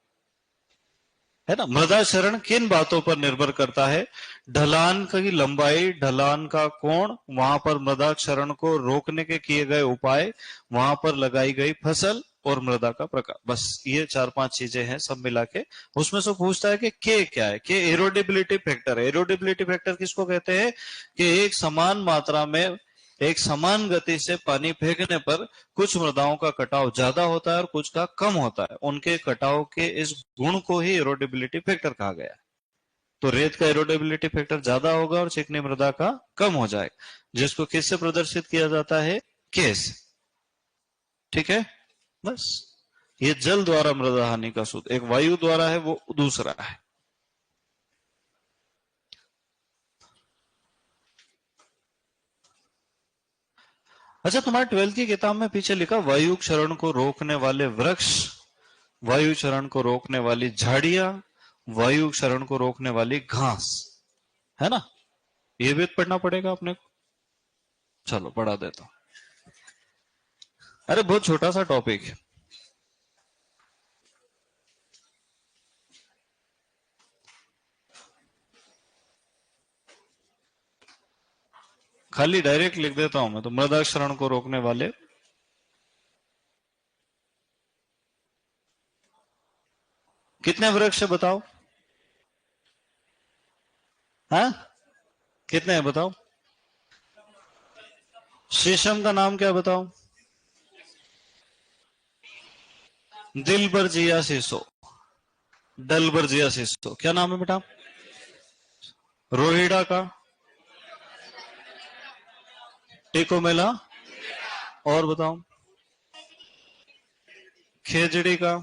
A: है ना। मृदा क्षरण किन बातों पर निर्भर करता है, ढलान की लंबाई, ढलान का कोण, वहां पर मृदा क्षरण को रोकने के किए गए उपाय, वहां पर लगाई गई फसल और मृदा का प्रकार। बस ये 4-5 चीजें हैं सब मिला के। उसमें से पूछता है कि के क्या है, के एरोडिबिलिटी फैक्टर है। एरोडिबिलिटी फैक्टर किसको कहते हैं कि एक समान मात्रा में एक समान गति से पानी फेंकने पर कुछ मृदाओं का कटाव ज्यादा होता है और कुछ का कम होता है, उनके कटाव के इस गुण को ही एरोडेबिलिटी फैक्टर कहा गया है। तो रेत का एरोडेबिलिटी फैक्टर ज्यादा होगा और चिकनी मृदा का कम हो जाएगा, जिसको किससे प्रदर्शित किया जाता है, केस। ठीक है, बस ये जल द्वारा मृदा हानि का सूत्र, एक वायु द्वारा है वो दूसरा है। अच्छा तुम्हारे 12th की किताब में पीछे लिखा वायु क्षरण को रोकने वाले वृक्ष, वायु क्षरण को रोकने वाली झाड़ियां, वायु क्षरण को रोकने वाली घास, है ना। ये भी पढ़ना पड़ेगा अपने को। चलो पढ़ा देता हूं। अरे बहुत छोटा सा टॉपिक है। खाली डायरेक्ट लिख देता हूं मैं तो, मृदाक्षरण को रोकने वाले। कितने वृक्ष बताओ? हाँ, कितने हैं बताओ? शीशम का नाम क्या बताओ? दिलबर जिया शीशो, डलबर जिया शीशो। क्या नाम है बेटा? रोहिड़ा का? टिकोमेला? और बताओ? खेजड़ी का?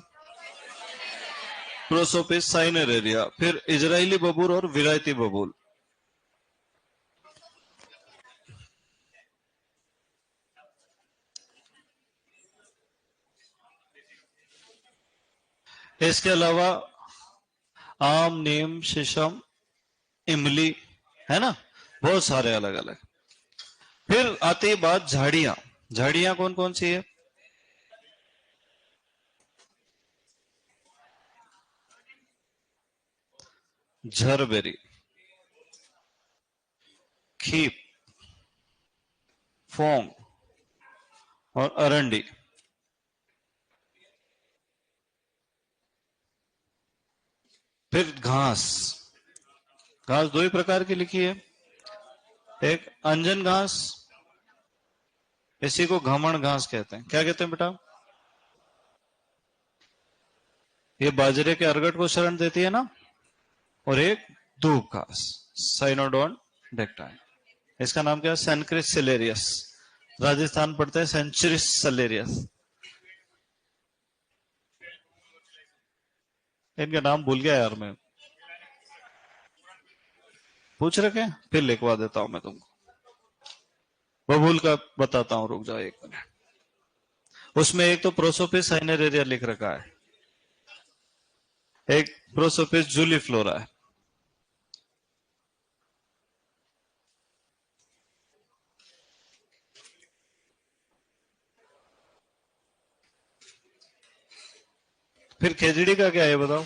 A: प्रोसोपिस साइनेरेरिया। फिर इजरायली बबूल और विलायती बबूल। इसके अलावा आम, नीम, शीशम, इमली, है ना, बहुत सारे अलग अलग। फिर आती है बात झाड़ियां। झाड़ियां कौन कौन सी है? झरबेरी, खीप, फोंग और अरंडी। फिर घास। घास दो ही प्रकार की लिखी है, एक अंजन घास, इसी को घमण घास कहते हैं। क्या कहते हैं बेटा? ये बाजरे के अर्गट को शरण देती है ना। और एक धूप घास, साइनोडोन डेक्टाइन। इसका नाम क्या है? सेंक्रिस सिलेरियस। राजस्थान पढ़ते हैं सेंचुरिस सिलेरियस। इनका नाम भूल गया यार मैं, पूछ रखे, फिर लिखवा देता हूं मैं तुमको। बबूल का बताता हूं, रुक जाओ एक मिनट। उसमें एक तो प्रोसोपिस साइनेरेरिया लिख रखा है, एक प्रोसोपिस जूलीफ्लोरा है। फिर खेजड़ी का क्या है बताओ?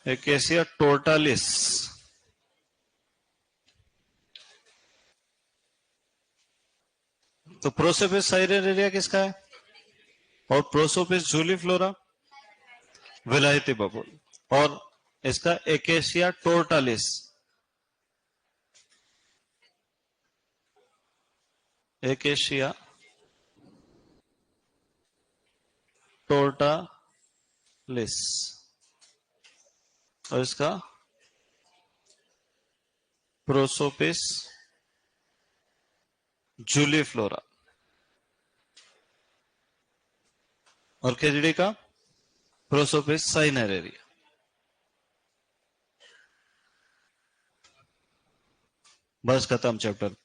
A: एकेसिया टोटालिस। तो प्रोसोपिस साइनेरेरिया किसका है? और प्रोसोपिस जूलीफ्लोरा विलायती बबूल। और इसका एकेसिया टोटालिस। एकेशिया टोटालिस। और इसका प्रोसोपिस जूलीफ्लोरा। और खेजड़ी का प्रोसोपिस साइनेरेरिया। बस खत्म चैप्टर।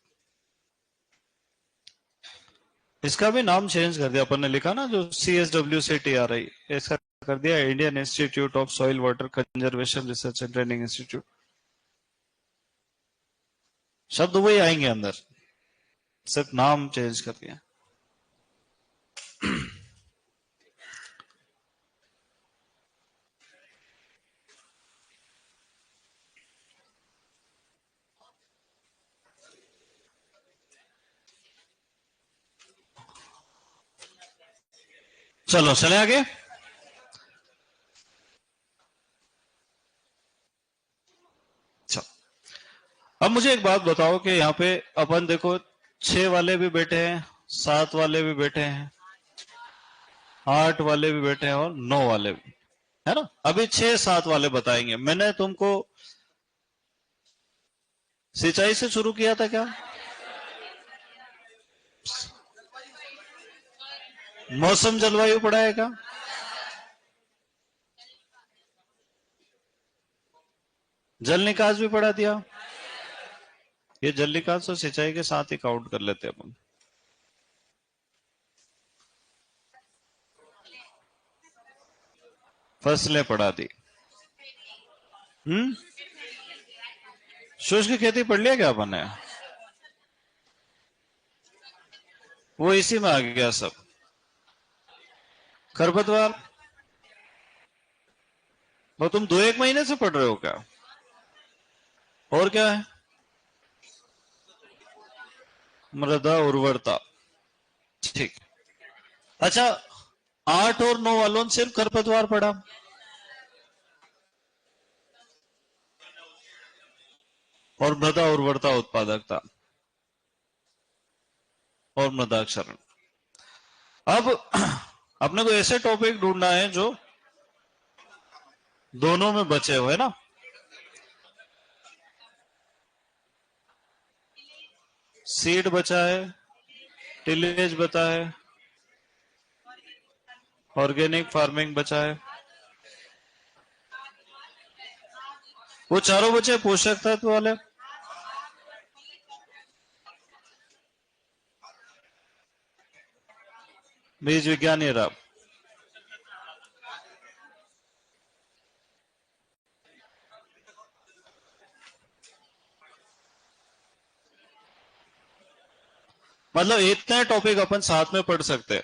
A: इसका भी नाम चेंज कर दिया अपन ने, लिखा ना जो CSWCTRI, इसका कर दिया Indian institute of soil water conservation research and training institute. शब्द वही आएंगे अंदर, सिर्फ नाम चेंज कर दिया। चलो चले आगे। चलो अब मुझे एक बात बताओ कि यहाँ पे अपन देखो 6 वाले भी बैठे हैं, 7 वाले भी बैठे हैं, 8 वाले भी बैठे हैं और 9 वाले भी, है ना। अभी 6-7 वाले बताएंगे। मैंने तुमको सिंचाई से शुरू किया था क्या? मौसम जलवायु पढ़ा है क्या? जल निकास भी पढ़ा दिया। ये जल निकास और सिंचाई के साथ ही काउंट कर लेते हैं अपन। फसलें पढ़ा दी। शुष्क खेती पढ़ लिया क्या अपन ने? वो इसी में आ गया सब। खरपतवार वो तुम 2-1 महीने से पढ़ रहे हो क्या? और क्या है? मृदा उर्वरता। ठीक। अच्छा, 8 और 9 वालों ने सिर्फ खरपतवार पढ़ा। और मृदा उर्वरता उत्पादकता और मृदाक्षरण। अब अपने को ऐसे टॉपिक ढूंढना है जो दोनों में बचे हुए ना। सीड बचा है, टिलेज बचा है, ऑर्गेनिक फार्मिंग बचा है। वो चारों बचे पोषक तत्व वाले। बीज विज्ञान ये रहा। मतलब इतने टॉपिक अपन साथ में पढ़ सकते हैं,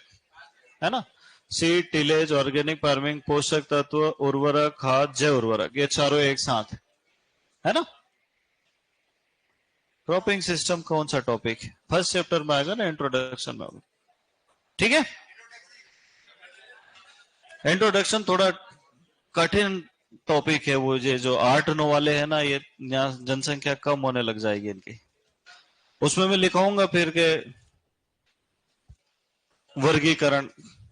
A: है ना। सीड, टिलेज, ऑर्गेनिक फार्मिंग, पोषक तत्व, उर्वरक, खाद, जैव उर्वरक, ये चारों एक साथ, है ना। क्रॉपिंग सिस्टम कौन सा टॉपिक है? फर्स्ट चैप्टर में आएगा ना, इंट्रोडक्शन में होगा। ठीक है। इंट्रोडक्शन थोड़ा कठिन टॉपिक है। वो ये जो 8-9 वाले हैं ना, ये यहाँ जनसंख्या कम होने लग जाएगी इनकी। उसमें मैं लिखाऊंगा फिर के वर्गीकरण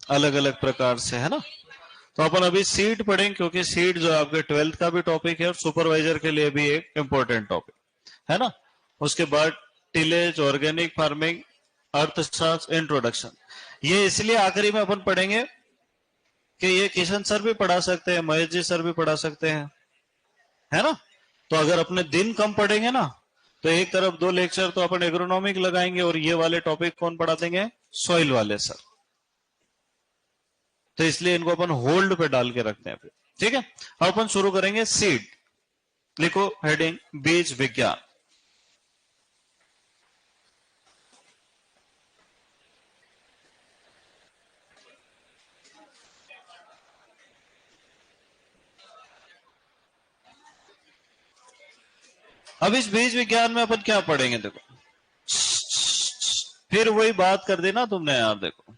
A: अलग अलग प्रकार से, है ना। तो अपन अभी सीड पढ़ेंगे, क्योंकि सीड जो आपके 12th का भी टॉपिक है और सुपरवाइजर के लिए भी एक इंपॉर्टेंट टॉपिक है ना। उसके बाद टिलेज, ऑर्गेनिक फार्मिंग, अर्थशास्त्र, इंट्रोडक्शन। ये इसलिए आखिरी में अपन पढ़ेंगे कि ये किशन सर भी पढ़ा सकते हैं, महेश जी सर भी पढ़ा सकते हैं, है ना। तो अगर अपने दिन कम पढ़ेंगे ना, तो एक तरफ 2 लेक्चर तो अपन एग्रोनॉमिक लगाएंगे और ये वाले टॉपिक कौन पढ़ा देंगे? सॉइल वाले सर। तो इसलिए इनको अपन होल्ड पे डाल के रखते हैं फिर। ठीक है। अब अपन शुरू करेंगे सीड। लिखो हेडिंग, बीज विज्ञान। अब इस बीज विज्ञान में अपन क्या पढ़ेंगे? देखो, फिर वही बात कर देना तुमने यार। देखो,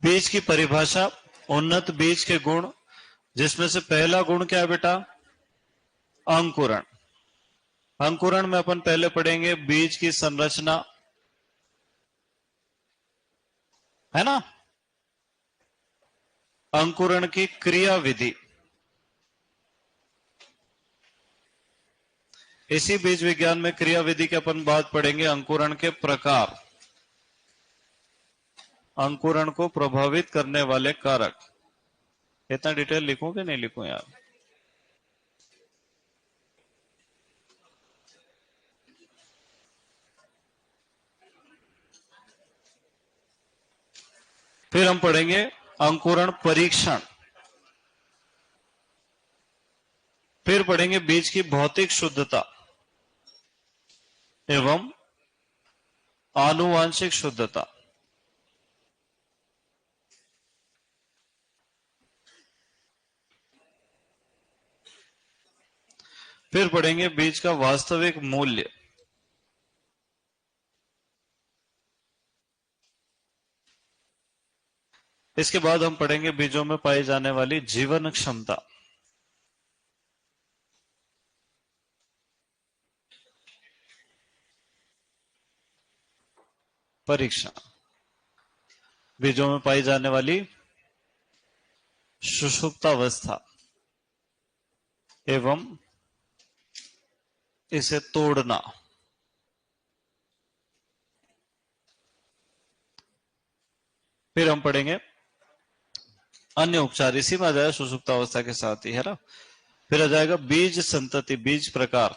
A: बीज की परिभाषा, उन्नत बीज के गुण, जिसमें से पहला गुण क्या है बेटा? अंकुरण। अंकुरण में अपन पहले पढ़ेंगे बीज की संरचना, है ना। अंकुरण की क्रिया विधि। इसी बीज विज्ञान में क्रिया विधि के अपन बात पढ़ेंगे अंकुरण के प्रकार, अंकुरण को प्रभावित करने वाले कारक। इतना डिटेल लिखूं कि नहीं लिखूं यार? फिर हम पढ़ेंगे अंकुरण परीक्षण। फिर पढ़ेंगे बीज की भौतिक शुद्धता एवं आनुवांशिक शुद्धता। फिर पढ़ेंगे बीज का वास्तविक मूल्य। इसके बाद हम पढ़ेंगे बीजों में पाई जाने वाली जीवन क्षमता। परीक्षण। बीजों में पाई जाने वाली सुषुप्तावस्था एवं इसे तोड़ना। फिर हम पढ़ेंगे अन्य उपचार, इसी में आ जाएगा सुषुप्तावस्था के साथ ही, है ना। फिर आ जाएगा बीज संतति, बीज प्रकार।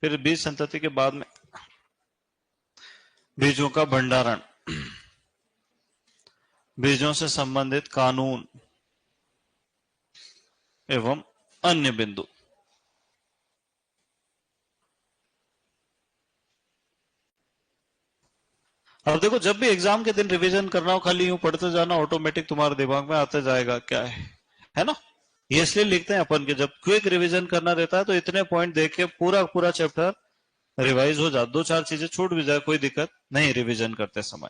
A: फिर बीज संतति के बाद में बीजों का भंडारण, बीजों से संबंधित कानून एवं अन्य बिंदु। अब देखो, जब भी एग्जाम के दिन रिवीजन करना हो, खाली यूं पढ़ते जाना, ऑटोमेटिक तुम्हारे दिमाग में आते जाएगा क्या है ना। ये इसलिए लिखते हैं अपन के, जब क्विक रिवीजन करना रहता है तो इतने पॉइंट देख के पूरा पूरा चैप्टर रिवाइज हो जाए, दो चार चीजें छूट भी जाए कोई दिक्कत नहीं रिवीजन करते समय।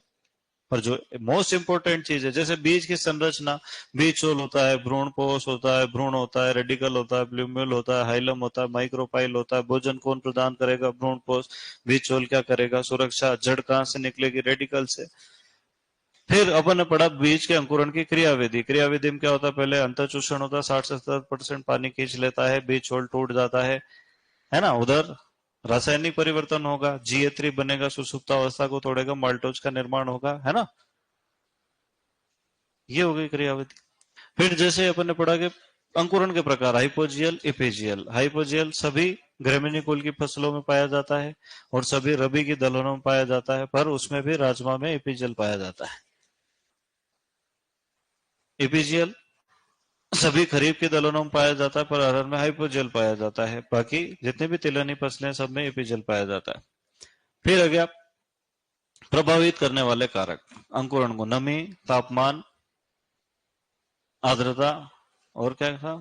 A: पर जो मोस्ट इंपोर्टेंट चीज है, जैसे बीज की संरचना, बीज चोल होता है, भ्रूण पोष होता है, भ्रूण होता है, रेडिकल होता है, प्लूम्यूल होता है, हाइलम होता है, माइक्रोपाइल होता है, भोजन कौन प्रदान करेगा, भ्रूण पोष, बीज चोल क्या करेगा, सुरक्षा, जड़ कहां से निकलेगी, रेडिकल से। फिर अपन ने पढ़ा बीज के अंकुरण की क्रियाविधि। क्रियाविधि में क्या होता है, पहले अंतःचूषण होता है, 60 से 70% पानी खींच लेता है, बीज छोल टूट जाता है ना। उधर रासायनिक परिवर्तन होगा, Ga3 बनेगा, सुषुप्तावस्था को तोड़ेगा, माल्टोज का निर्माण होगा, है ना। ये हो गई क्रियाविधि। फिर जैसे अपन ने पढ़ा कि अंकुरण के प्रकार, हाइपोजियल, इपिजियल। हाइपोजियल सभी ग्रेमिनी कुल की फसलों में पाया जाता है और सभी रबी की दलहनों में पाया जाता है, पर उसमें भी राजमा में इपिजियल पाया जाता है। इपिजियल सभी खरीफ की दलहनों में पाया जाता है, पर अरहर में हाइपोजियल पाया जाता है। बाकी जितने भी तिलहनी फसलें सब में इपिजियल पाया जाता है। फिर आ गया प्रभावित करने वाले कारक अंकुरण को, नमी, तापमान, आर्द्रता और क्या था,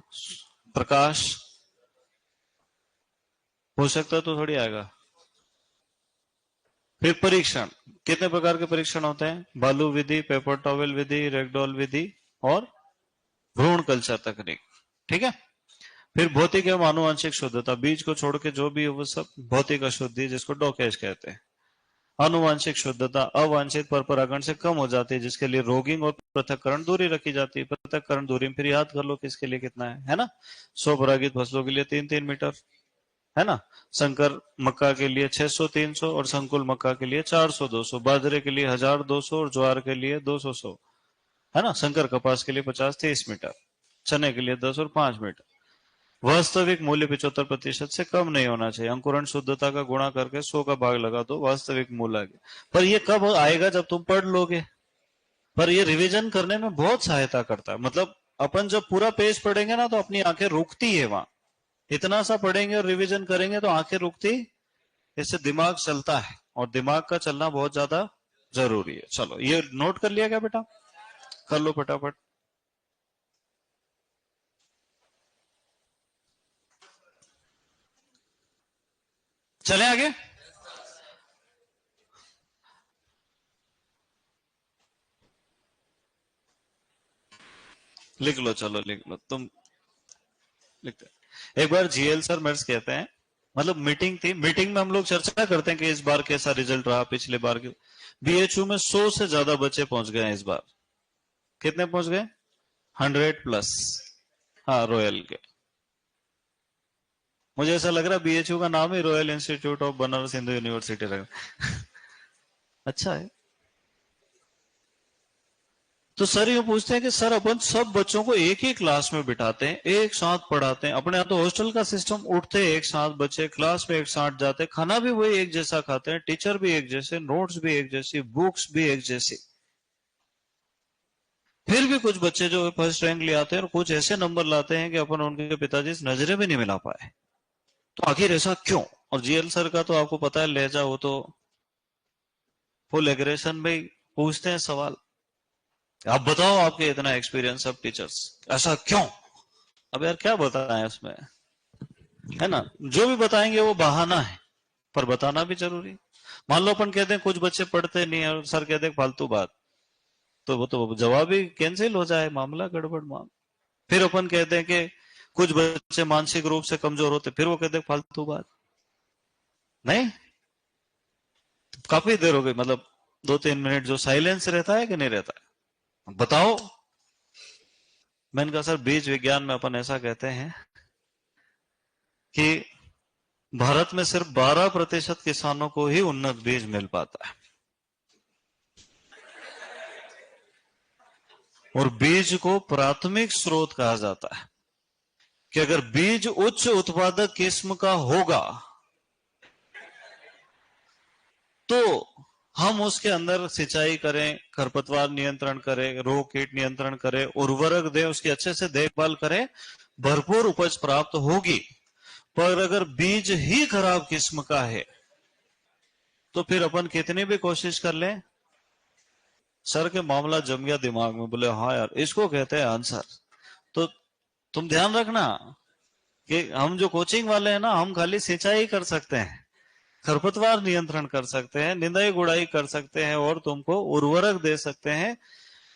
A: प्रकाश, पोषक तत्व तो थोड़ी आएगा। फिर परीक्षण, कितने प्रकार के परीक्षण होते हैं, बालू विधि, पेपर टॉवेल विधि, रेगडॉल विधि और भ्रूण कल्चर तकनीक। ठीक है। फिर भौतिक एवं आनुवंशिक शुद्धता, बीज को छोड़ के जो भी वो सब भौतिक अशुद्धि, जिसको डॉकेज कहते हैं। आनुवंशिक शुद्धता, अवांछित पर परागण से कम हो जाती है, जिसके लिए रोगिंग और पृथक्करण दूरी रखी जाती है। पृथक्करण दूरी में फिर याद कर लो किसके लिए कितना है ना। 100 परागित फसलों के लिए 3-3 मीटर, है ना। संकर मक्का के लिए 600-300 और संकुल मक्का के लिए 400-200, बाजरे के लिए 1000-200 और ज्वार के लिए 200-100, है ना। संकर कपास के लिए 50-30 मीटर, चने के लिए 10 और 5 मीटर। वास्तविक मूल्य 75% से कम नहीं होना चाहिए। अंकुरण शुद्धता का गुणा करके 100 का भाग लगा दो, वास्तविक मूल्य आ गया। पर ये कब आएगा, जब तुम पढ़ लोगे। पर ये रिवीजन करने में बहुत सहायता करता है। मतलब अपन जब पूरा पेज पढ़ेंगे ना तो अपनी आंखें रुकती है वहां। इतना सा पढ़ेंगे और रिवीजन करेंगे तो आंखें रुकती, इससे दिमाग चलता है और दिमाग का चलना बहुत ज्यादा जरूरी है। चलो ये नोट कर लिया क्या बेटा, कर लो फटाफट। चले आगे। लिख लो, चलो लिख लो तुम, लिखते। एक बार जीएल सर मेरे से कहते हैं, मतलब मीटिंग थी, मीटिंग में हम लोग चर्चा करते हैं कि इस बार कैसा रिजल्ट रहा, पिछले बार के। बीएचयू में 100 से ज्यादा बच्चे पहुंच गए हैं इस बार। कितने पहुंच गए, 100+। हाँ, रॉयल के। मुझे ऐसा लग रहा है बीएचयू का नाम ही royal institute of Banaras Hindu university रखा। अच्छा है। तो सर ये पूछते हैं कि सर अपन सब बच्चों को एक ही क्लास में बिठाते हैं, एक साथ पढ़ाते हैं। अपने यहाँ तो हॉस्टल का सिस्टम, उठते हैं एक साथ बच्चे, क्लास में एक साथ जाते हैं, खाना भी वही एक जैसा खाते हैं, टीचर भी एक जैसे, नोट्स भी एक जैसी, बुक्स भी एक जैसी। फिर भी कुछ बच्चे जो फर्स्ट रैंक ले आते हैं और कुछ ऐसे नंबर लाते हैं कि अपन उनके पिताजी से नजरें भी नहीं मिला पाए। तो आखिर ऐसा क्यों। और जीएल सर का तो आपको पता है लहजा, वो तो फुल एग्रेशन में पूछते हैं सवाल। आप बताओ, आपके इतना एक्सपीरियंस सब टीचर्स, ऐसा क्यों। अब यार क्या बताएं उसमें, है ना। जो भी बताएंगे वो बहाना है, पर बताना भी जरूरी है। मान लो अपन कहते हैं कुछ बच्चे पढ़ते नहीं है और सर कहते हैं फालतू बात, तो वो तो जवाब ही कैंसिल हो जाए, मामला गड़बड़ माम। फिर अपन कहते हैं कि कुछ बच्चे मानसिक रूप से कमजोर होते, फिर वो कहते हैं फालतू बात। नहीं, काफी देर हो गई, मतलब 2-3 मिनट जो साइलेंस रहता है कि नहीं रहता है, बताओ। मैंने कहा सर बीज विज्ञान में अपन ऐसा कहते हैं कि भारत में सिर्फ 12% किसानों को ही उन्नत बीज मिल पाता है, और बीज को प्राथमिक स्रोत कहा जाता है कि अगर बीज उच्च उत्पादक किस्म का होगा तो हम उसके अंदर सिंचाई करें, खरपतवार नियंत्रण करें, रोग कीट नियंत्रण करें, उर्वरक दें, उसकी अच्छे से देखभाल करें, भरपूर उपज प्राप्त होगी। पर अगर बीज ही खराब किस्म का है तो फिर अपन कितनी भी कोशिश कर लें, सर के मामला जम गया दिमाग में, बोले हाँ यार इसको कहते हैं आंसर। तो तुम ध्यान रखना कि हम जो कोचिंग वाले हैं ना, हम खाली सिंचाई कर सकते हैं, खरपतवार नियंत्रण कर सकते हैं, निंदाई गुड़ाई कर सकते हैं और तुमको उर्वरक दे सकते हैं,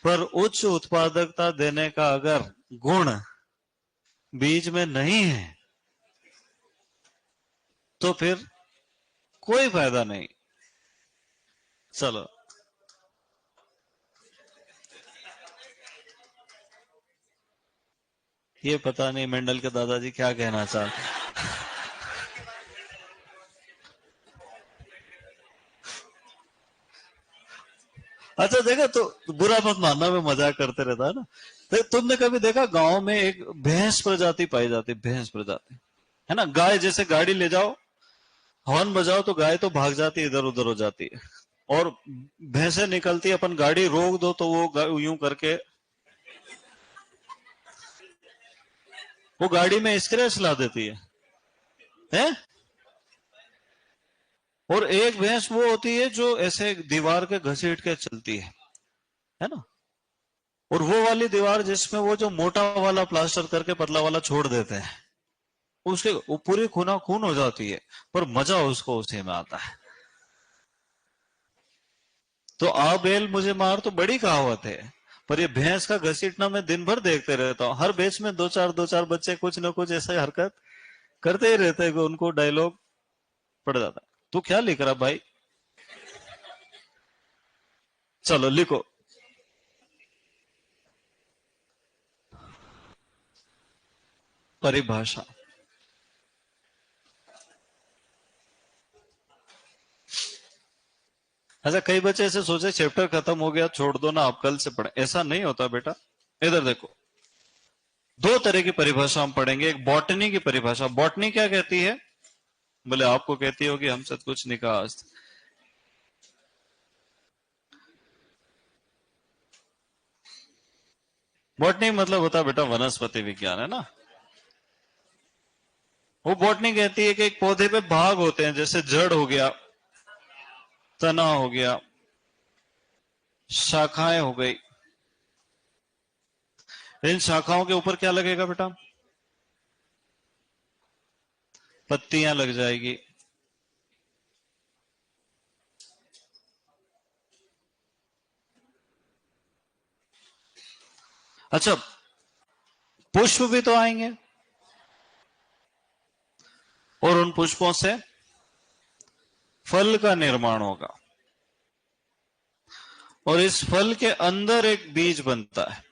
A: पर उच्च उत्पादकता देने का अगर गुण बीज में नहीं है तो फिर कोई फायदा नहीं। चलो, ये पता नहीं मेंडल के दादाजी क्या कहना चाहते। अच्छा देखा, तो बुरा मत मानना, मैं मजाक करते रहता है ना। तो तुमने कभी देखा गांव में एक भैंस प्रजाति पाई जाती, भैंस प्रजाति है ना, गाय जैसे गाड़ी ले जाओ, हॉर्न बजाओ तो गाय तो भाग जाती है, इधर उधर हो जाती है, और भैंसे निकलती है, अपन गाड़ी रोक दो तो वो यूं करके वो गाड़ी में स्क्रैच ला देती है? और एक भैंस वो होती है जो ऐसे दीवार के घसीट के चलती है ना, और वो वाली दीवार जिसमें वो जो मोटा वाला प्लास्टर करके पतला वाला छोड़ देते हैं, उसके वो पूरी खूना खून हो जाती है, पर मजा उसको उसी में आता है। तो आ बैल मुझे मार तो बड़ी कहावत है, पर ये भैंस का घसीटना मैं दिन भर देखते रहता हूँ, हर बैच में दो चार बच्चे कुछ ना कुछ ऐसा हरकत करते ही रहते हैं कि उनको डायलॉग पड़ जाता है। तू क्या लिख रहा भाई? चलो लिखो। परिभाषा। अच्छा, कई बच्चे ऐसे सोचे चैप्टर खत्म हो गया छोड़ दो ना, आप कल से पढ़े, ऐसा नहीं होता बेटा। इधर देखो, दो तरह की परिभाषा हम पढ़ेंगे। एक बॉटनी की परिभाषा। बॉटनी क्या कहती है? बोले आपको कहती होगी, हमसे तो कुछ नहीं कहा आज। बॉटनी मतलब होता है बेटा वनस्पति विज्ञान, है ना। वो बॉटनी कहती है कि एक पौधे पे भाग होते हैं, जैसे जड़ हो गया, तना हो गया, शाखाएं हो गई। इन शाखाओं के ऊपर क्या लगेगा बेटा? पत्तियां लग जाएगी। अच्छा, पुष्प भी तो आएंगे, और उन पुष्पों से फल का निर्माण होगा, और इस फल के अंदर एक बीज बनता है।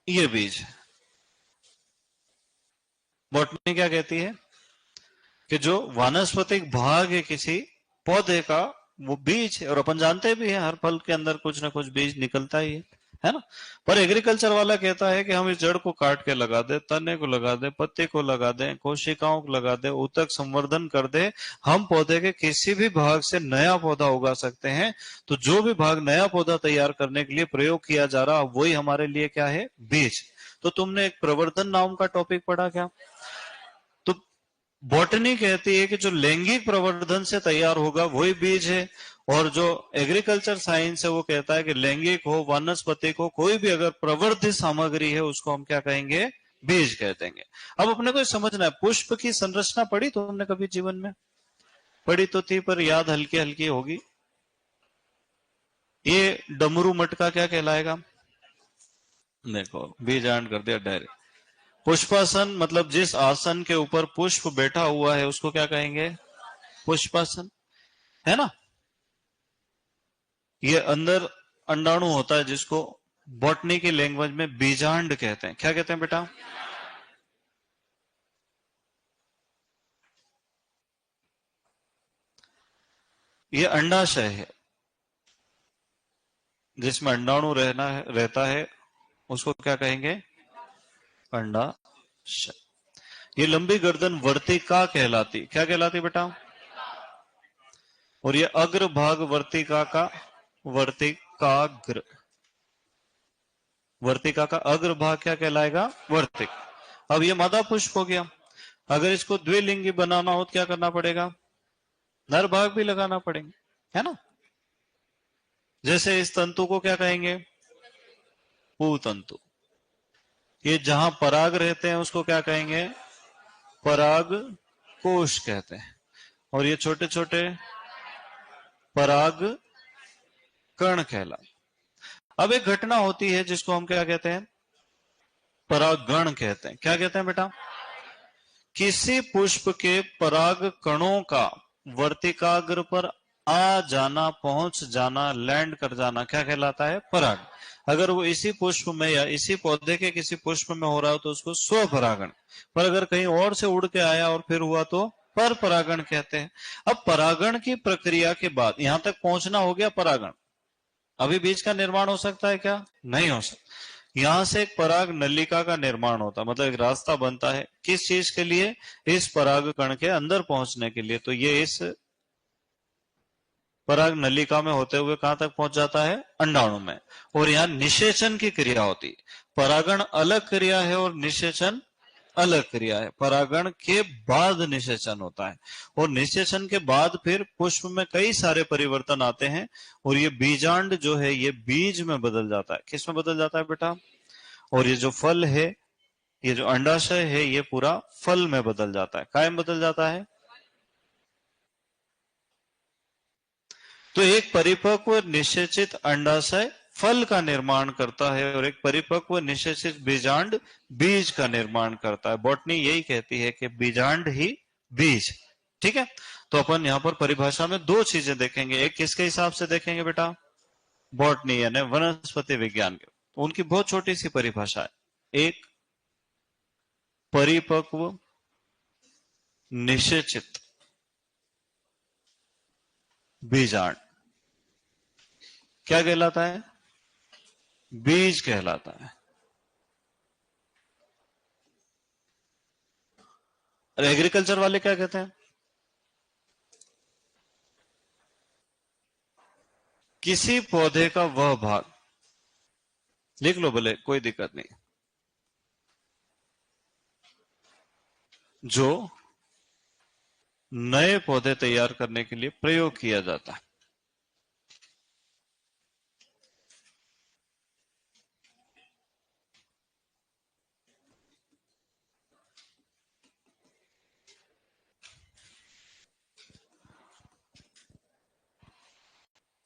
A: ये बीज बॉटनी क्या कहती है कि जो वानस्पतिक भाग है किसी पौधे का, वो बीज है। और अपन जानते भी हैं हर फल के अंदर कुछ ना कुछ बीज निकलता ही है ना। पर एग्रीकल्चर वाला कहता है कि हम इस जड़ को काट के लगा दे, तने को लगा दे, पत्ते को लगा दे, कोशिकाओं को लगा दे, ऊतक संवर्धन कर दे, हम पौधे के किसी भी भाग से नया पौधा उगा सकते हैं। तो जो भी भाग नया पौधा तैयार करने के लिए प्रयोग किया जा रहा, वही हमारे लिए क्या है? बीज। तो तुमने एक प्रवर्धन नाम का टॉपिक पढ़ा क्या? तो बॉटनी कहती है कि जो लैंगिक प्रवर्धन से तैयार होगा वही बीज है, और जो एग्रीकल्चर साइंस है वो कहता है कि लैंगिक हो, वनस्पतिक हो, कोई भी अगर प्रवर्धित सामग्री है उसको हम क्या कहेंगे? बीज कह देंगे। अब अपने को समझना है, पुष्प की संरचना पढ़ी तो हमने कभी जीवन में? पढ़ी तो थी, पर याद हल्की हल्की होगी। ये डमरू मटका क्या कहलाएगा? देखो, बीज एंड कर दिया डायरेक्ट। पुष्पासन मतलब जिस आसन के ऊपर पुष्प बैठा हुआ है उसको क्या कहेंगे? पुष्पासन, है ना। ये अंदर अंडाणु होता है जिसको बॉटनी की लैंग्वेज में बीजांड कहते हैं। क्या कहते हैं बेटा? ये अंडाशय है, जिसमें अंडाणु रहता है, उसको क्या कहेंगे? अंडाशय। ये लंबी गर्दन वर्तिका कहलाती। क्या कहलाती बेटा? और ये अग्र भाग वर्तिका का, वर्तिकाग्र, वर्तिका का अग्र भाग क्या कहलाएगा? वर्तिक। अब ये मादा पुष्प हो गया। अगर इसको द्विलिंगी बनाना हो तो क्या करना पड़ेगा? नर भाग भी लगाना पड़ेंगे, है ना। जैसे इस तंतु को क्या कहेंगे? पूतंतु। ये जहां पराग रहते हैं उसको क्या कहेंगे? पराग कोश कहते हैं। और ये छोटे छोटे पराग कण कहला। अब एक घटना होती है जिसको हम क्या कहते हैं? परागण कहते हैं। क्या कहते हैं बेटा? किसी पुष्प के पराग कणों का वर्तिकाग्र पर आ जाना, पहुंच जाना, लैंड कर जाना क्या कहलाता है? पराग। अगर वो इसी पुष्प में या इसी पौधे के किसी पुष्प में हो रहा हो तो उसको स्वपरागण। पर अगर कहीं और से उड़ के आया और फिर हुआ तो पर परागण कहते हैं। अब परागण की प्रक्रिया के बाद यहां तक पहुंचना हो गया परागण। अभी बीज का निर्माण हो सकता है क्या? नहीं हो सकता। यहां से एक पराग नलिका का निर्माण होता, मतलब एक रास्ता बनता है। किस चीज के लिए? इस पराग कण के अंदर पहुंचने के लिए। तो ये इस पराग नलिका में होते हुए कहां तक पहुंच जाता है? अंडाणु में। और यहाँ निषेचन की क्रिया होती। परागण अलग क्रिया है और निषेचन अलग क्रिया है। परागण के बाद निषेचन होता है और निषेचन के बाद फिर पुष्प में कई सारे परिवर्तन आते हैं और ये बीजांड जो है ये बीज में बदल जाता है। किस में बदल जाता है बेटा? और ये जो फल है, ये जो अंडाशय है, ये पूरा फल में बदल जाता है। काय में बदल जाता है? तो एक परिपक्व निषेचित अंडाशय फल का निर्माण करता है और एक परिपक्व निषेचित बीजांड बीज का निर्माण करता है। बॉटनी यही कहती है कि बीजांड ही बीज। ठीक है। तो अपन यहां पर परिभाषा में दो चीजें देखेंगे। एक किसके हिसाब से देखेंगे बेटा? बॉटनी यानी वनस्पति विज्ञान के। उनकी बहुत छोटी सी परिभाषा है। एक परिपक्व निषेचित बीजांड क्या कहलाता है? बीज कहलाता है। और एग्रीकल्चर वाले क्या कहते हैं? किसी पौधे का वह भाग। लिख लो भले, कोई दिक्कत नहीं। जो नए पौधे तैयार करने के लिए प्रयोग किया जाता है।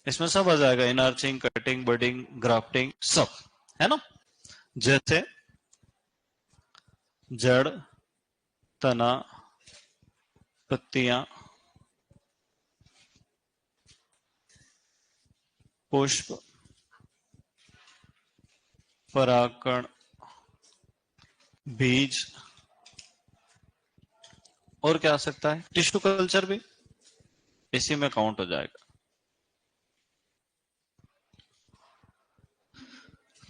A: इसमें सब आ जाएगा, इनआर्चिंग, कटिंग, बडिंग, ग्राफ्टिंग, सब, है ना। जैसे जड़, तना, पत्तियां, पुष्प, परागकण, बीज, और क्या आ सकता है? टिश्यू कल्चर भी इसी में काउंट हो जाएगा।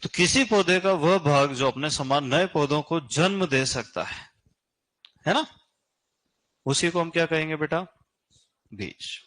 A: तो किसी पौधे का वह भाग जो अपने समान नए पौधों को जन्म दे सकता है ना, उसी को हम क्या कहेंगे बेटा? बीज।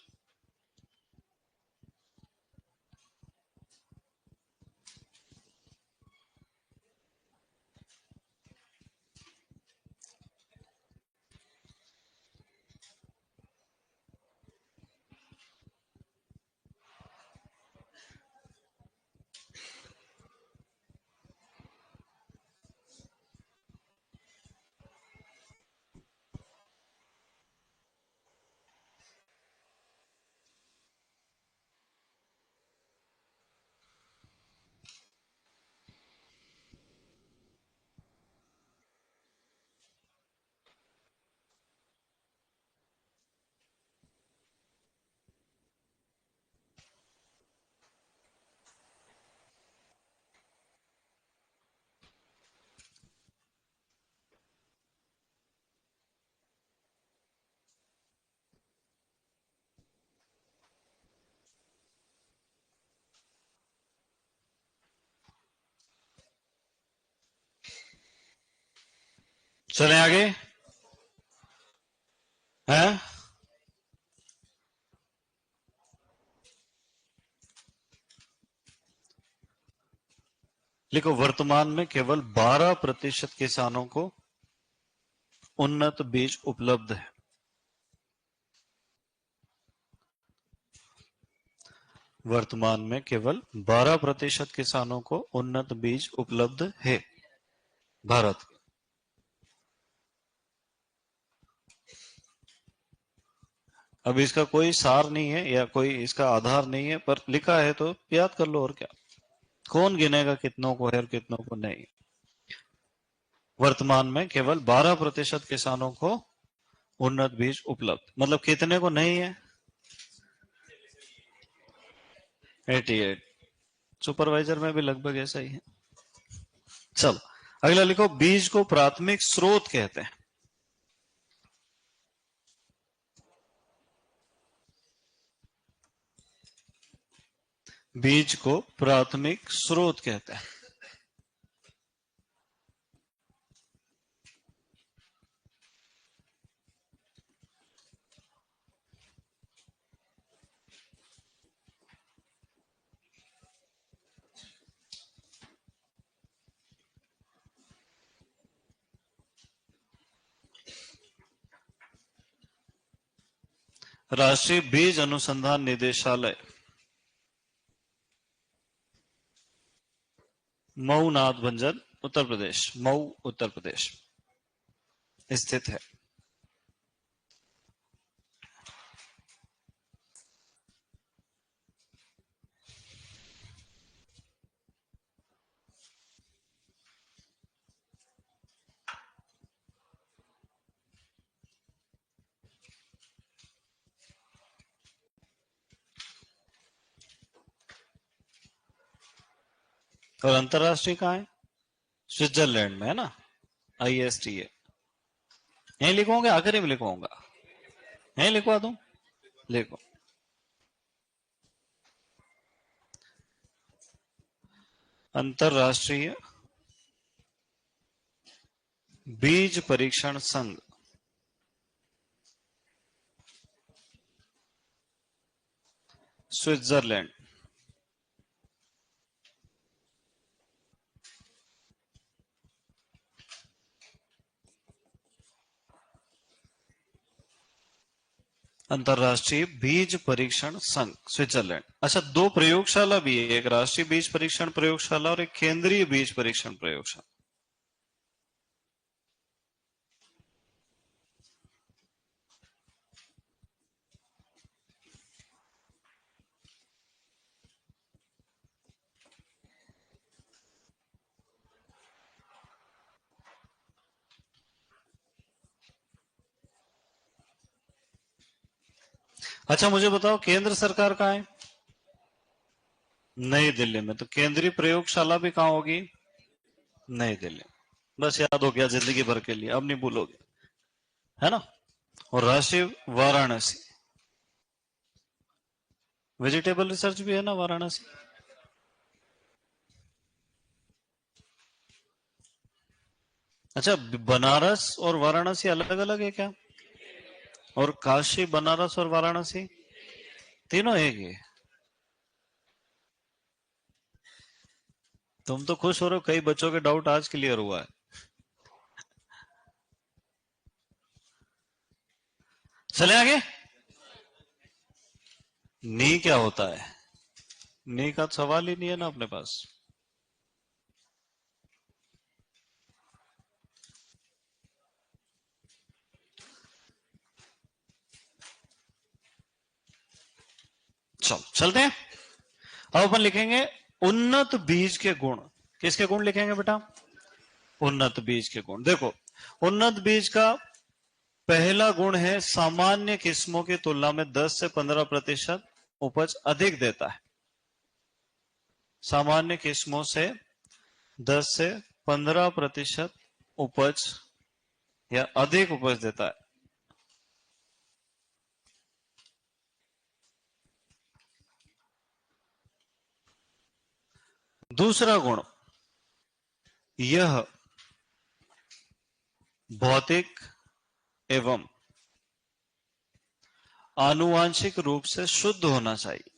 A: चले आगे हैं। लिखो, वर्तमान में केवल 12% किसानों को उन्नत बीज उपलब्ध है। वर्तमान में केवल 12% किसानों को उन्नत बीज उपलब्ध है भारत। अब इसका कोई सार नहीं है या कोई इसका आधार नहीं है, पर लिखा है तो याद कर लो, और क्या। कौन गिनेगा कितनों को है और कितनों को नहीं। वर्तमान में केवल 12% किसानों को उन्नत बीज उपलब्ध, मतलब कितने को नहीं है? 88। सुपरवाइजर में भी लगभग ऐसा ही है। चलो अगला लिखो, बीज को प्राथमिक स्रोत कहते हैं। बीज को प्राथमिक स्रोत कहते हैं। राष्ट्रीय बीज अनुसंधान निदेशालय मऊ नाथभंजन उत्तर प्रदेश, मऊ उत्तर प्रदेश स्थित है। और अंतरराष्ट्रीय कहाँ है? स्विट्जरलैंड में है ना, ISTA। यहीं लिखवाऊंगा, आखिरी में लिखवाऊंगा, यहीं लिखवा दूं, लिखो। अंतरराष्ट्रीय बीज परीक्षण संघ, स्विट्जरलैंड। अंतरराष्ट्रीय बीज परीक्षण संघ स्विट्जरलैंड। अच्छा, दो प्रयोगशाला भी है, एक राष्ट्रीय बीज परीक्षण प्रयोगशाला और एक केंद्रीय बीज परीक्षण प्रयोगशाला। अच्छा मुझे बताओ, केंद्र सरकार कहाँ है? नई दिल्ली में। तो केंद्रीय प्रयोगशाला भी कहाँ होगी? नई दिल्ली। बस याद हो गया जिंदगी भर के लिए, अब नहीं भूलोगे, है ना। और राष्ट्रीय वाराणसी, वेजिटेबल रिसर्च भी है ना वाराणसी। अच्छा, बनारस और वाराणसी अलग अलग है क्या? और काशी, बनारस और वाराणसी तीनों एक है? तुम तो खुश हो रहे हो, कई बच्चों के डाउट आज क्लियर हुआ है। चले आगे। नी क्या होता है? नी का सवाल ही नहीं है ना अपने पास। चल चलते हैं। अब अपन लिखेंगे उन्नत बीज के गुण। किसके गुण लिखेंगे बेटा? उन्नत बीज के गुण। देखो, उन्नत बीज का पहला गुण है, सामान्य किस्मों की तुलना में 10 से 15% उपज अधिक देता है। सामान्य किस्मों से 10 से 15% उपज या अधिक उपज देता है। दूसरा गुण, यह भौतिक एवं आनुवांशिक रूप से शुद्ध होना चाहिए।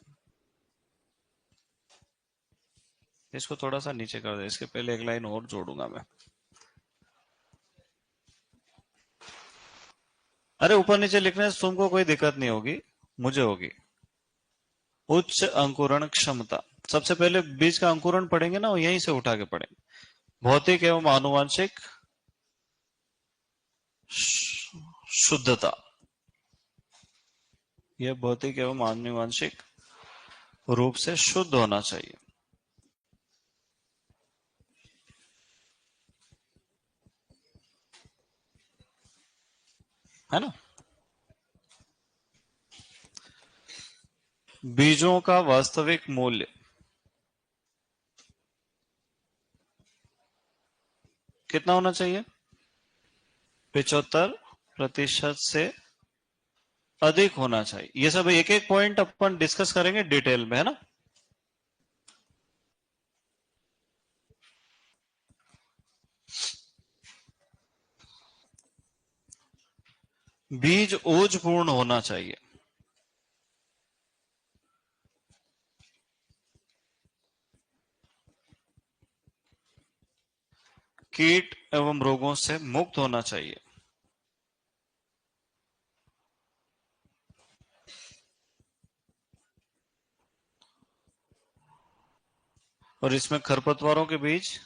A: इसको थोड़ा सा नीचे कर दे, इसके पहले एक लाइन और जोड़ूंगा मैं। अरे ऊपर नीचे लिखने से तुमको कोई दिक्कत नहीं होगी, मुझे होगी। उच्च अंकुरण क्षमता, सबसे पहले बीज का अंकुरण पढ़ेंगे ना, वो यहीं से उठा के पढ़ेंगे। भौतिक एवं आनुवांशिक शुद्धता, यह भौतिक एवं आनुवांशिक रूप से शुद्ध होना चाहिए, है ना। बीजों का वास्तविक मूल्य कितना होना चाहिए? 75% से अधिक होना चाहिए। ये सब एक एक पॉइंट अपन डिस्कस करेंगे डिटेल में, है ना। बीज ओजपूर्ण होना चाहिए। कीट एवं रोगों से मुक्त होना चाहिए। और इसमें खरपतवारों के बीज,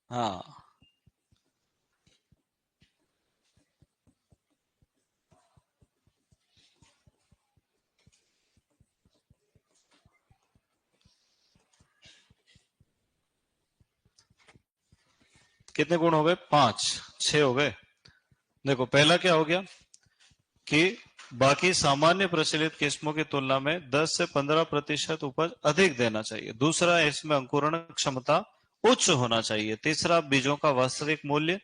A: हाँ, कितने गुण हो गए? 5, 6 हो गए। देखो पहला क्या हो गया कि बाकी सामान्य प्रचलित किस्मों की तुलना में 10 से 15% उपज अधिक देना चाहिए। दूसरा, इसमें अंकुरण क्षमता उच्च होना चाहिए। तीसरा, बीजों का वास्तविक मूल्य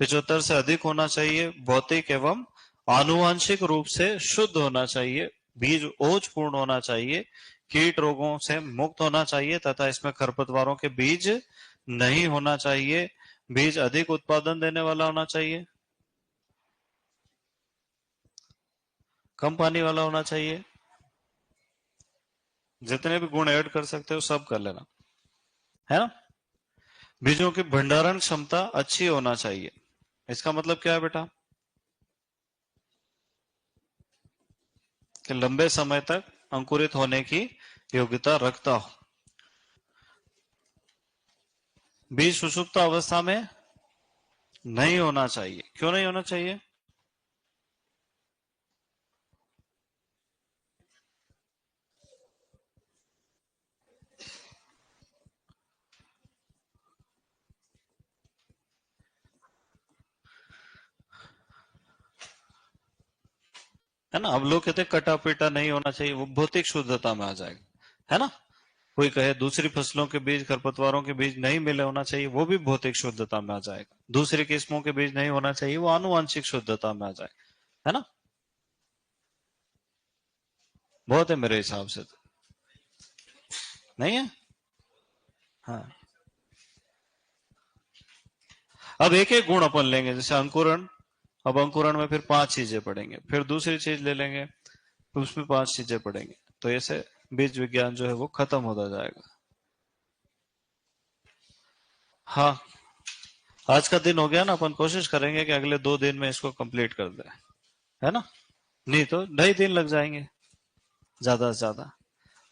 A: 75 से अधिक होना चाहिए। भौतिक एवं आनुवांशिक रूप से शुद्ध होना चाहिए। बीज ओजपूर्ण होना चाहिए। कीट रोगों से मुक्त होना चाहिए तथा इसमें खरपतवारों के बीज नहीं होना चाहिए। बीज अधिक उत्पादन देने वाला होना चाहिए, कम पानी वाला होना चाहिए। जितने भी गुण ऐड कर सकते हो सब कर लेना, है ना। बीजों की भंडारण क्षमता अच्छी होना चाहिए। इसका मतलब क्या है बेटा? कि लंबे समय तक अंकुरित होने की योग्यता रखता हो। बीज सुषुप्त अवस्था में नहीं होना चाहिए। क्यों नहीं होना चाहिए? है ना। अब लोग कहते कटा पीटा नहीं होना चाहिए, वो भौतिक शुद्धता में आ जाएगा, है ना। कोई कहे दूसरी फसलों के बीज, खरपतवारों के बीज नहीं मिले होना चाहिए, वो भी भौतिक शुद्धता में आ जाएगा। दूसरी किस्मों के बीज नहीं होना चाहिए, वो आनुवांशिक शुद्धता में आ जाएगा, है ना। बहुत है मेरे हिसाब से तो। नहीं है। हाँ, अब एक एक गुण अपन लेंगे, जैसे अंकुरण। अब अंकुरण में फिर 5 चीजें पढ़ेंगे, फिर दूसरी चीज ले लेंगे, फिर उसमें 5 चीजें पढ़ेंगे। तो ऐसे बीज विज्ञान जो है वो खत्म होता जाएगा। हाँ, आज का दिन हो गया ना, अपन कोशिश करेंगे कि अगले 2 दिन में इसको कंप्लीट कर दे, है ना। नहीं तो 2.5 दिन लग जाएंगे ज्यादा से ज्यादा।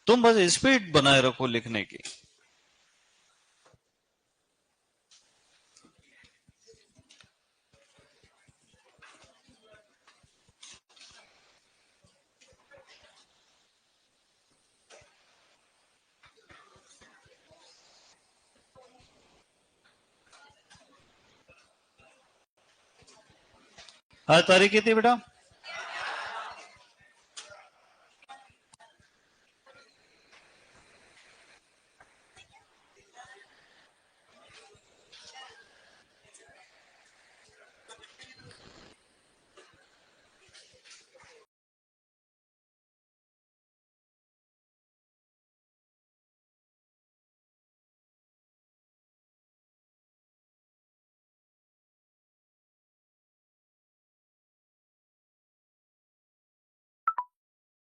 A: तुम बस स्पीड बनाए रखो लिखने की। आज तारीख कितनी बेटा?